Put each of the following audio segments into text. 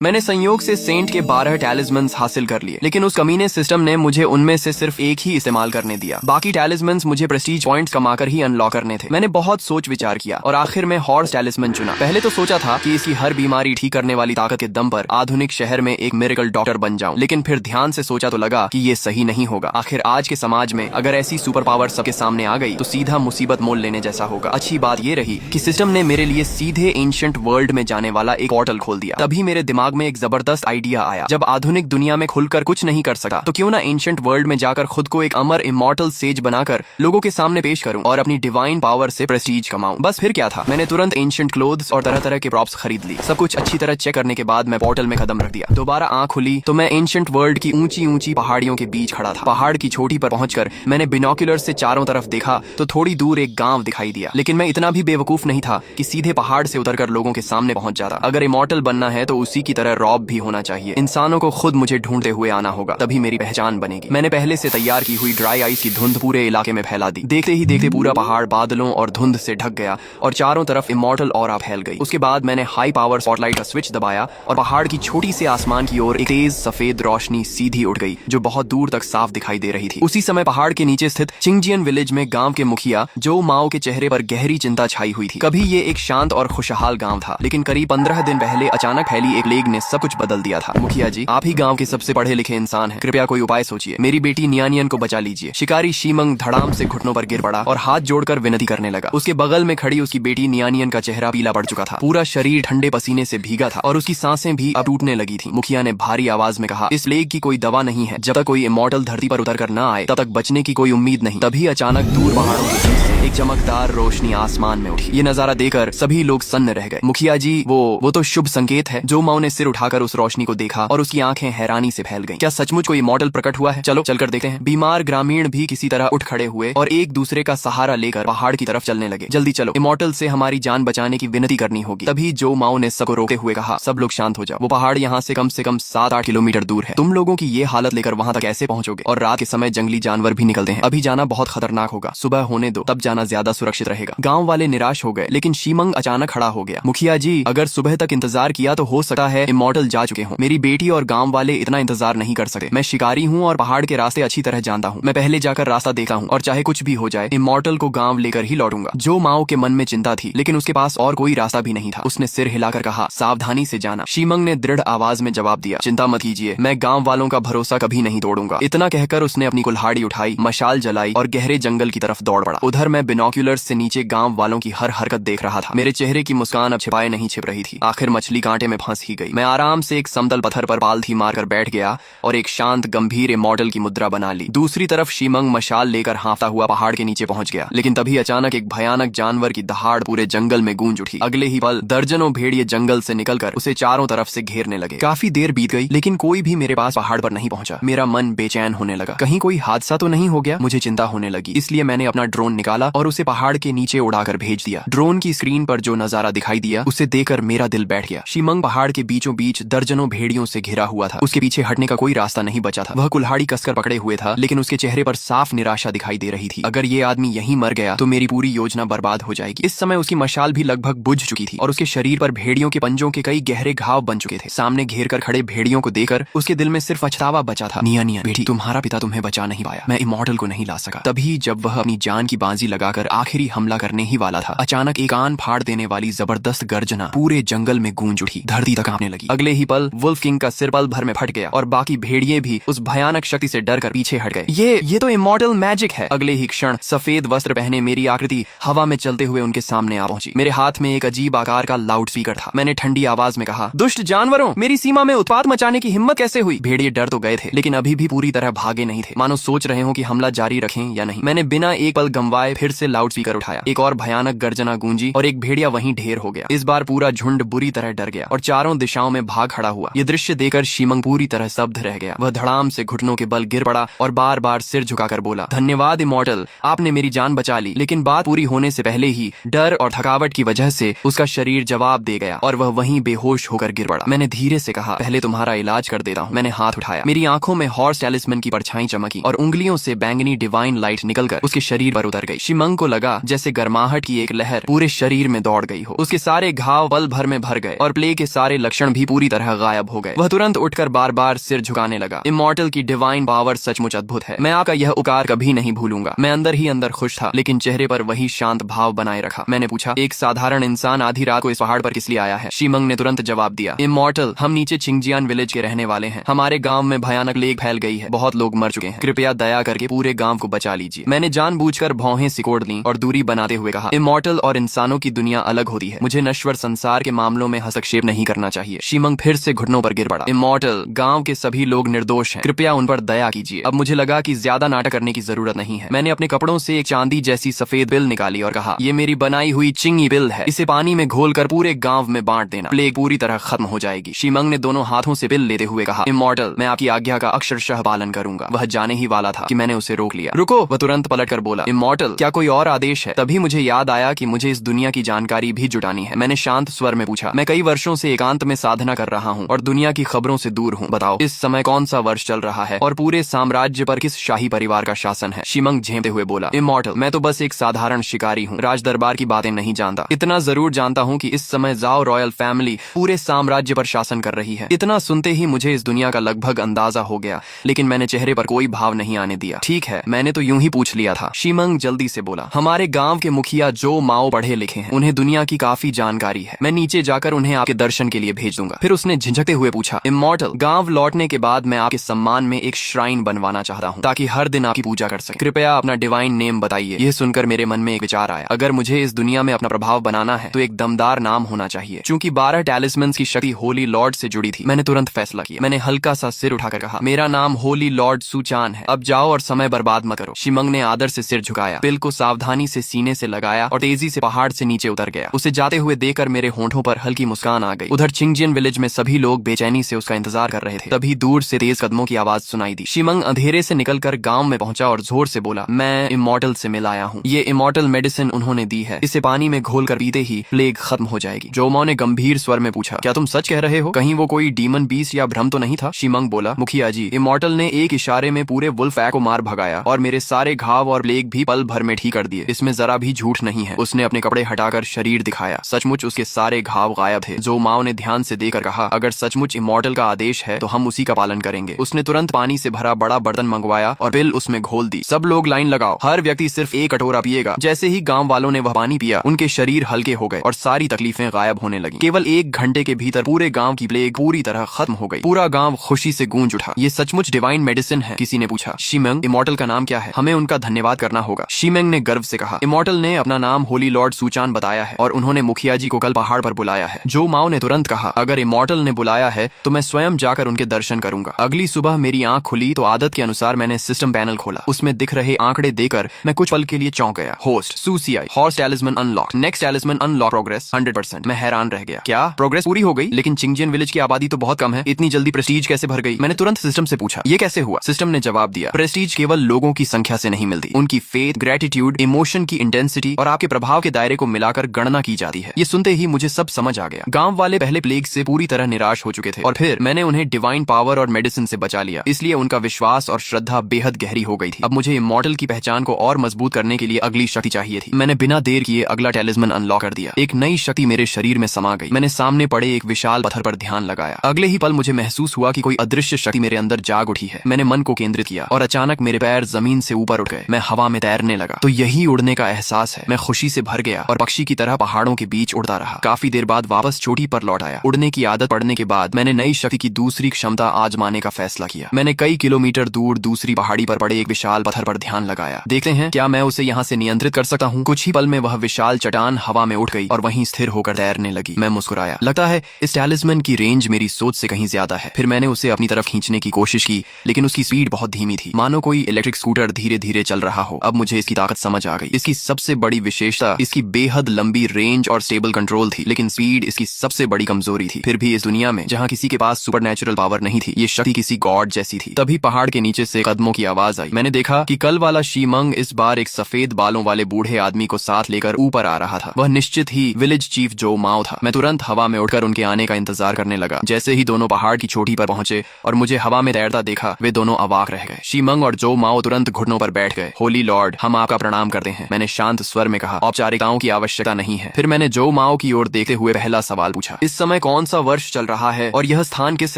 मैंने संयोग से सेंट के 12 टैलिस्मन्स हासिल कर लिए, लेकिन उस कमीने सिस्टम ने मुझे उनमें से सिर्फ एक ही इस्तेमाल करने दिया। बाकी टैलिस्मन्स मुझे प्रेस्टीज पॉइंट्स कमाकर ही अनलॉक करने थे। मैंने बहुत सोच विचार किया और आखिर में हॉर्स टैलिस्मन चुना। पहले तो सोचा था कि इसकी हर बीमारी ठीक करने वाली ताकत के दम पर आधुनिक शहर में एक मिरेकल डॉक्टर बन जाऊं, लेकिन फिर ध्यान से सोचा तो लगा कि ये सही नहीं होगा। आखिर आज के समाज में अगर ऐसी सुपर पावर सबके सामने आ गई तो सीधा मुसीबत मोल लेने जैसा होगा। अच्छी बात ये रही कि सिस्टम ने मेरे लिए सीधे एंशिएंट वर्ल्ड में जाने वाला एक पोर्टल खोल दिया। तभी मेरे दिमाग में एक जबरदस्त आइडिया आया। जब आधुनिक दुनिया में खुलकर कुछ नहीं कर सका तो क्यों ना एंशिएंट वर्ल्ड में जाकर खुद को एक अमर इमॉर्टल सेज बनाकर लोगों के सामने पेश करूं और अपनी डिवाइन पावर से प्रेस्टीज कमाऊं। बस फिर क्या था, मैंने तुरंत एंशिएंट क्लोथ्स और तरह तरह के प्रॉप्स खरीद ली। सब कुछ अच्छी तरह चेक करने के बाद मैं पोर्टल में कदम रख दिया। दोबारा आंख खुली तो मैं एंशिएंट वर्ल्ड की ऊंची ऊंची पहाड़ियों के बीच खड़ा था। पहाड़ की चोटी पर पहुंचकर मैंने बिनोक्यूलर से चारों तरफ देखा तो थोड़ी दूर एक गांव दिखाई दिया, लेकिन मैं इतना भी बेवकूफ नहीं था कि सीधे पहाड़ से उतरकर लोगों के सामने पहुंच जाता। अगर इमॉर्टल बनना है तो उसी की तरह रॉब भी होना चाहिए। इंसानों को खुद मुझे ढूंढते हुए आना होगा, तभी मेरी पहचान बनेगी। मैंने पहले से तैयार की हुई ड्राई आइस की धुंध पूरे इलाके में फैला दी। देखते ही देखते पूरा पहाड़ बादलों और धुंध से ढक गया और चारों तरफ इमॉर्टल ऑरा फैल गई। उसके बाद मैंने हाई पावर स्पॉटलाइट का स्विच दबाया और पहाड़ की छोटी से आसमान की ओर एक तेज सफेद रोशनी सीधी उड़ गई जो बहुत दूर तक साफ दिखाई दे रही थी। उसी समय पहाड़ के नीचे स्थित चिंगजियन विलेज में गांव के मुखिया जो माओ के चेहरे पर गहरी चिंता छाई हुई थी। कभी ये एक शांत और खुशहाल गांव था, लेकिन करीब 15 दिन पहले अचानक फैली एक प्लेग ने सब कुछ बदल दिया था। मुखिया जी, आप ही गांव के सबसे पढ़े लिखे इंसान हैं, कृपया कोई उपाय सोचिए। मेरी बेटी नियानियन को बचा लीजिए। शिकारी शीमंग धड़ाम से घुटनों पर गिर पड़ा और हाथ जोड़कर विनती करने लगा। उसके बगल में खड़ी उसकी बेटी नियानियन का चेहरा पीला पड़ चुका था। पूरा शरीर ठंडे पसीने से भीगा था और उसकी सांसें भी अब टूटने लगी थी। मुखिया ने भारी आवाज में कहा, इस प्लेग की कोई दवा नहीं है। जब तक कोई इमॉर्टल धरती पर उतर कर न आए तब तक बचने की कोई उम्मीद नहीं। तभी अचानक दूर पहाड़ों के बीच से एक चमकदार रोशनी आसमान में उठी। ये नजारा देखकर सभी लोग सन्न रह गए। मुखिया जी, वो तो शुभ संकेत है। जो माओ ने सिर उठाकर उस रोशनी को देखा और उसकी आंखें हैरानी से फैल गईं। क्या सचमुच कोई इमॉर्टल प्रकट हुआ है? चलो चलकर देखते हैं। बीमार ग्रामीण भी किसी तरह उठ खड़े हुए और एक दूसरे का सहारा लेकर पहाड़ की तरफ चलने लगे। जल्दी चलो, इमॉर्टल से हमारी जान बचाने की विनती करनी होगी। तभी जो माओ ने सबको रोकते हुए कहा, सब लोग शांत हो जाओ। वो पहाड़ यहाँ से कम 7-8 किलोमीटर दूर है। तुम लोगों की ये हालत लेकर वहाँ तक कैसे पहुँचोगे? और रात के समय जंगली जानवर भी निकलते हैं। अभी जाना बहुत खतरनाक होगा। सुबह होने दो, तब जाना ज्यादा सुरक्षित रहेगा। गाँव वाले निराश हो गए, लेकिन शीमंग अचानक खड़ा हो गया। मुखिया जी, अगर सुबह तक इंतजार किया तो हो सकता है इमॉर्टल जा चुके हों। मेरी बेटी और गाँव वाले इतना इंतजार नहीं कर सकते। मैं शिकारी हूँ और पहाड़ के रास्ते अच्छी तरह जानता हूँ। मैं पहले जाकर रास्ता देखा हूँ और चाहे कुछ भी हो जाए इमॉर्टल को गांव लेकर ही लौटूंगा। जो माओ के मन में चिंता थी, लेकिन उसके पास और कोई रास्ता भी नहीं था। उसने सिर हिलाकर कहा, सावधानी से जाना। शीमंग ने दृढ़ आवाज में जवाब दिया, चिंता मत कीजिए, मैं गांव वालों का भरोसा कभी नहीं तोड़ूंगा। इतना कहकर उसने अपनी कुल्हाड़ी उठाई, मशाल जलाई और गहरे जंगल की तरफ दौड़ पड़ा। उधर मैं बिनोक्यूलर से नीचे गांव वालों की हर हरकत देख रहा था। मेरे चेहरे की मुस्कान अब छिपाए नहीं छिप रही थी। आखिर मछली कांटे में फंस ही गई। मैं आराम से एक समतल पत्थर पर पालथी मारकर बैठ गया और एक शांत गंभीर इमॉर्टल की मुद्रा बना ली। दूसरी तरफ शीमंग मशाल लेकर हाँफता हुआ पहाड़ के नीचे पहुंच गया, लेकिन तभी अचानक एक भयानक जानवर की दहाड़ पूरे जंगल में गूंज उठी। अगले ही पल दर्जनों भेड़िए जंगल से निकलकर उसे चारों तरफ से घेरने लगे। काफी देर बीत गई, लेकिन कोई भी मेरे पास पहाड़ पर नहीं पहुंचा। मेरा मन बेचैन होने लगा। कहीं कोई हादसा तो नहीं हो गया? मुझे चिंता होने लगी। इसलिए मैंने अपना ड्रोन निकाला और उसे पहाड़ के नीचे उड़ाकर भेज दिया। ड्रोन की स्क्रीन पर जो नजारा दिखाई दिया उसे देखकर मेरा दिल बैठ गया। शीमंग पहाड़ के बीचों बीच दर्जनों भेड़ियों से घिरा हुआ था। उसके पीछे हटने का कोई रास्ता नहीं बचा था। वह कुल्हाड़ी कसकर पकड़े हुए था, लेकिन उसके चेहरे पर साफ निराशा दिखाई दे रही थी। अगर ये आदमी यहीं मर गया तो मेरी पूरी योजना बर्बाद हो जाएगी। इस समय उसकी मशाल भी लगभग बुझ चुकी थी और उसके शरीर पर भेड़ियों के पंजों के कई गहरे घाव बन चुके थे। सामने घेर कर खड़े भेड़ियों को देखकर उसके दिल में सिर्फ पछतावा बचा था। निया बेटी, तुम्हारा पिता तुम्हें बचा नहीं पाया। मैं इमॉर्टल को नहीं ला सका। तभी जब वह अपनी जान की बाजी लगाकर आखिरी हमला करने ही वाला था, अचानक एक कान फाड़ देने वाली जबरदस्त गर्जना पूरे जंगल में गूंज उठी। धरती तक कांपने लगी। अगले ही पल वुल्फ किंग का सिर पल भर में फट गया और बाकी भेड़िए भी उस भयानक शक्ति से डरकर पीछे हट गए। ये तो इमॉर्टल मैजिक है। अगले ही क्षण सफेद वस्त्र पहने मेरी आकृति हवा में चलते हुए उनके सामने आ पहुंची। मेरे हाथ में एक अजीब आकार का लाउड स्पीकर था। मैंने ठंडी आवाज में कहा, दुष्ट जानवरों, मेरी सीमा में उत्पात मचाने की हिम्मत कैसे हुई? भेड़िए डर तो गए थे, लेकिन अभी भी पूरी तरह भागे नहीं थे, मानो सोच रहे हो कि हमला जारी रखें या नहीं। मैंने बिना एक पल गंवाए फिर से लाउड स्पीकर उठाया। एक और भयानक गर्जना गूंजी और एक भेड़िया वहीं ढेर हो गया। इस बार पूरा झुंड बुरी तरह डर गया और चारों दिशाओं में भाग खड़ा हुआ। ये दृश्य देखकर शीमंग पूरी तरह स्तब्ध रह गया। वह धड़ाम से घुटनों के बल गिर पड़ा और बार बार सिर झुकाकर बोला, धन्यवाद इमॉर्टल, आपने मेरी जान बचा ली। लेकिन बात पूरी होने से पहले ही डर और थकावट की वजह से उसका शरीर जवाब दे गया और वह वहीं बेहोश होकर गिर पड़ा। मैंने धीरे से कहा, पहले तुम्हारा इलाज कर देता हूँ। मैंने हाथ उठाया। मेरी आंखों में हॉर्स टैलिस्मन की परछाई चमकी और उंगलियों से बैंगनी डिवाइन लाइट निकलकर उसके शरीर पर उतर गई। शीमंग को लगा जैसे गर्माहट की एक लहर पूरे शरीर में दौड़ गई हो। उसके सारे घाव पल भर में भर गए और प्लेग के सारे लक्षण लक्षण भी पूरी तरह गायब हो गए। वह तुरंत उठकर बार बार सिर झुकाने लगा। इमॉर्टल की डिवाइन पावर सचमुच अद्भुत है। मैं आपका यह उपकार कभी नहीं भूलूंगा। मैं अंदर ही अंदर खुश था, लेकिन चेहरे पर वही शांत भाव बनाए रखा। मैंने पूछा, एक साधारण इंसान आधी रात को इस पहाड़ पर किस लिए आया है? शीमंग ने तुरंत जवाब दिया, इमॉर्टल, हम नीचे छिंगजियान विलेज के रहने वाले हैं। हमारे गांव में भयानक प्लेग फैल गई है, बहुत लोग मर चुके हैं। कृपया दया करके पूरे गांव को बचा लीजिए। मैंने जानबूझकर भौहें सिकोड़ ली और दूरी बनाते हुए कहा, इमॉर्टल और इंसानों की दुनिया अलग होती है। मुझे नश्वर संसार के मामलों में हस्तक्षेप नहीं करना चाहिए। शीमंग फिर से घुटनों पर गिर पड़ा। इमॉर्टल, गांव के सभी लोग निर्दोष हैं, कृपया उन पर दया कीजिए। अब मुझे लगा कि ज्यादा नाटक करने की जरूरत नहीं है। मैंने अपने कपड़ों से एक चांदी जैसी सफेद बिल निकाली और कहा, ये मेरी बनाई हुई चिंगी बिल है। इसे पानी में घोलकर पूरे गांव में बांट देना। प्लेग पूरी तरह खत्म हो जाएगी। शीमंग ने दोनों हाथों से बिल लेते हुए कहा, इमॉर्टल, मैं आपकी आज्ञा का अक्षरशः पालन करूंगा। वह जाने ही वाला था कि मैंने उसे रोक लिया। रुको, वह तुरंत पलटकर बोला, इमॉर्टल, क्या कोई और आदेश है? तभी मुझे याद आया कि मुझे इस दुनिया की जानकारी भी जुटानी है। मैंने शांत स्वर में पूछा, मैं कई वर्षों से एकांत में साधना कर रहा हूँ और दुनिया की खबरों से दूर हूँ। बताओ, इस समय कौन सा वर्ष चल रहा है और पूरे साम्राज्य पर किस शाही परिवार का शासन है? शीमंग झेंपते हुए बोला, इमॉर्टल, मैं तो बस एक साधारण शिकारी हूँ, राज दरबार की बातें नहीं जानता। इतना जरूर जानता हूँ कि इस समय जाओ रॉयल फैमिली पूरे साम्राज्य पर शासन कर रही है। इतना सुनते ही मुझे इस दुनिया का लगभग अंदाजा हो गया, लेकिन मैंने चेहरे पर कोई भाव नहीं आने दिया। ठीक है, मैंने तो यूं ही पूछ लिया था। शीमंग जल्दी से बोला, हमारे गांव के मुखिया जो माओ पढ़े लिखे हैं, उन्हें दुनिया की काफी जानकारी है। मैं नीचे जाकर उन्हें आपके दर्शन के लिए भेज दूंगा। फिर उसने झिझकते हुए पूछा, इमॉर्टल, गांव लौटने के बाद मैं आपके सम्मान में एक श्राइन बनवाना चाहता हूँ ताकि हर दिन आपकी पूजा कर सके। कृपया अपना डिवाइन नेम बताइए। यह सुनकर मेरे मन में एक विचार आया, अगर मुझे इस दुनिया में अपना प्रभाव बनाना है तो एक दमदार नाम होना चाहिए। चूंकि 12 टैलिस्मन्स की शक्ति होली लॉर्ड से जुड़ी थी, मैंने तुरंत फैसला किया। मैंने हल्का सा सिर उठाकर कहा, मेरा नाम होली लॉर्ड सुचान है। अब जाओ और समय बर्बाद मत करो। शीमंग ने आदर से सिर झुकाया, बिल को सावधानी से सीने से लगाया और तेजी से पहाड़ से नीचे उतर गया। उसे जाते हुए देखकर मेरे होंठों पर हल्की मुस्कान आ गई। उधर छिंगजियन विलेज में सभी लोग बेचैनी से उसका इंतजार कर रहे थे। तभी दूर से तेज कदमों की आवाज सुनाई दी। शीमंग अंधेरे से निकलकर गांव में पहुंचा और जोर से बोला, मैं इमॉर्टल से मिल आया हूँ। ये इमॉर्टल मेडिसिन उन्होंने दी है, इसे पानी में घोलकर पीते ही प्लेग खत्म हो जाएगी। जोमाओ ने गंभीर स्वर में पूछा, क्या तुम सच कह रहे हो? कहीं वो कोई डीमन बीस्ट या भ्रम तो नहीं था? शीमंग बोला, मुखिया जी, इमॉर्टल ने एक इशारे में पूरे वुल्फ को मार भगाया और मेरे सारे घाव और प्लेग भी पल भर में ठीक कर दिए। इसमें जरा भी झूठ नहीं है। उसने अपने कपड़े हटाकर शरीर दिखाया। सचमुच उसके सारे घाव गायब थे। जोमाओ ने ध्यान से देखकर कहा, अगर सचमुच इमॉर्टल का आदेश है तो हम उसी का पालन करेंगे। उसने तुरंत पानी से भरा बड़ा बर्तन मंगवाया और बिल उसमें घोल दी। सब लोग लाइन लगाओ, हर व्यक्ति सिर्फ एक कटोरा पिएगा। जैसे ही गांव वालों ने वह पानी पिया, उनके शरीर हल्के हो गए और सारी तकलीफें गायब होने लगी। केवल 1 घंटे के भीतर पूरे गांव की प्लेग पूरी तरह खत्म हो गई। पूरा गांव खुशी से गूंज उठा। ये सचमुच डिवाइन मेडिसिन है? किसी ने पूछा। शीमंग, इमॉर्टल का नाम क्या है? हमें उनका धन्यवाद करना होगा। शीमंग ने गर्व से कहा, इमॉर्टल ने अपना नाम होली लॉर्ड सुचान बताया है और उन्होंने मुखिया जी को कल पहाड़ पर बुलाया है। जो माओ ने तुरंत कहा, अगर इमॉर्टल ने बुलाया है तो मैं स्वयं जाकर उनके दर्शन करूंगा। अगली सुबह मेरी आंख खुली तो आदत के अनुसार मैंने सिस्टम पैनल खोला। उसमें दिख रहे आंकड़े देकर मैं कुछ पल के लिए चौंक गया। होस्ट सूसीआई, horse talisman unlock, next talisman unlock, progress 100%। मैं हैरान रह गया। क्या प्रोग्रेस पूरी हो गई? लेकिन छिंगजियन विलेज की आबादी तो बहुत कम है, इतनी जल्दी प्रेस्टीज कैसे भर गई? मैंने तुरंत सिस्टम से पूछा, ये कैसे हुआ? सिस्टम ने जवाब दिया, प्रेस्टीज केवल लोगों की संख्या से नहीं मिलती, उनकी फेथ, ग्रेटिट्यूड, इमोशन की इंटेंसिटी और आपके प्रभाव के दायरे को मिलाकर गणना की जाती है। ये सुनते ही मुझे सब समझ आ गया। गांव वाले पहले प्लेग से पूरी तरह निराश हो चुके थे और फिर मैंने उन्हें डिवाइन पावर और मेडिसिन से बचा लिया, इसलिए उनका विश्वास और श्रद्धा बेहद गहरी हो गई थी। अब मुझे इमॉर्टल की पहचान को और मजबूत करने के लिए अगली शक्ति चाहिए थी। मैंने बिना देर किए अगला टैलिस्मन अनलॉक कर दिया। एक नई शक्ति मेरे शरीर में समा गई। मैंने सामने पड़े एक विशाल पत्थर पर ध्यान लगाया। अगले ही पल मुझे महसूस हुआ कि कोई अदृश्य शक्ति मेरे अंदर जाग उठी है। मैंने मन को केंद्रित किया और अचानक मेरे पैर जमीन से ऊपर उठ गए। मैं हवा में तैरने लगा। तो यही उड़ने का एहसास है। मैं खुशी से भर गया और पक्षी की तरह पहाड़ों के बीच उड़ता रहा। काफी देर बाद वापस चोटी पर लौट आया। उड़ने की आदत पड़ने के बाद मैंने नई शक्ति की दूसरी क्षमता आजमाने का फैसला किया। मैंने कई किलोमीटर दूर दूसरी पहाड़ी पर पड़े एक विशाल पत्थर पर ध्यान लगाया। देखते हैं क्या मैं उसे यहाँ से नियंत्रित कर सकता हूँ। कुछ ही पल में वह विशाल चट्टान हवा में उठ गई और वहीं स्थिर होकर तैरने लगी। मैं मुस्कुराया। लगता है इस टैलिस्मन की रेंज मेरी सोच से कहीं ज्यादा है। फिर मैंने उसे अपनी तरफ खींचने की कोशिश की, लेकिन उसकी स्पीड बहुत धीमी थी, मानो कोई इलेक्ट्रिक स्कूटर धीरे धीरे चल रहा हो। अब मुझे इसकी ताकत समझ आ गई। इसकी सबसे बड़ी विशेषता इसकी बेहद लंबी रेंज और स्टेबल कंट्रोल थी, लेकिन स्पीड इसकी सबसे बड़ी कमजोरी थी। फिर भी इस दुनिया में जहाँ किसी के पास सुपरनैचुरल पावर नहीं थी, ये शक्ति किसी गॉड जैसी थी। तभी पहाड़ के नीचे से कदमों की आवाज आई। मैंने देखा कि कल वाला शीमंग इस बार एक सफेद बालों वाले बूढ़े आदमी को साथ लेकर ऊपर आ रहा था। वह निश्चित ही विलेज चीफ जो माओ था। मैं तुरंत हवा में उड़कर उनके आने का इंतजार करने लगा। जैसे ही दोनों पहाड़ की चोटी पर पहुंचे और मुझे हवा में तैरता देखा, वे दोनों अवाक रह गए। शीमंग और जो माओ तुरंत घुटनों पर बैठ गए। होली लॉर्ड, हम आपका प्रणाम करते हैं, मैंने शांत स्वर में कहा। औपचारिकताओं की आवश्यकता नहीं है। फिर मैंने जो माओ की ओर देखते हुए पहला सवाल पूछा, इस समय कौन कौन सा वर्ष चल रहा है और यह स्थान किस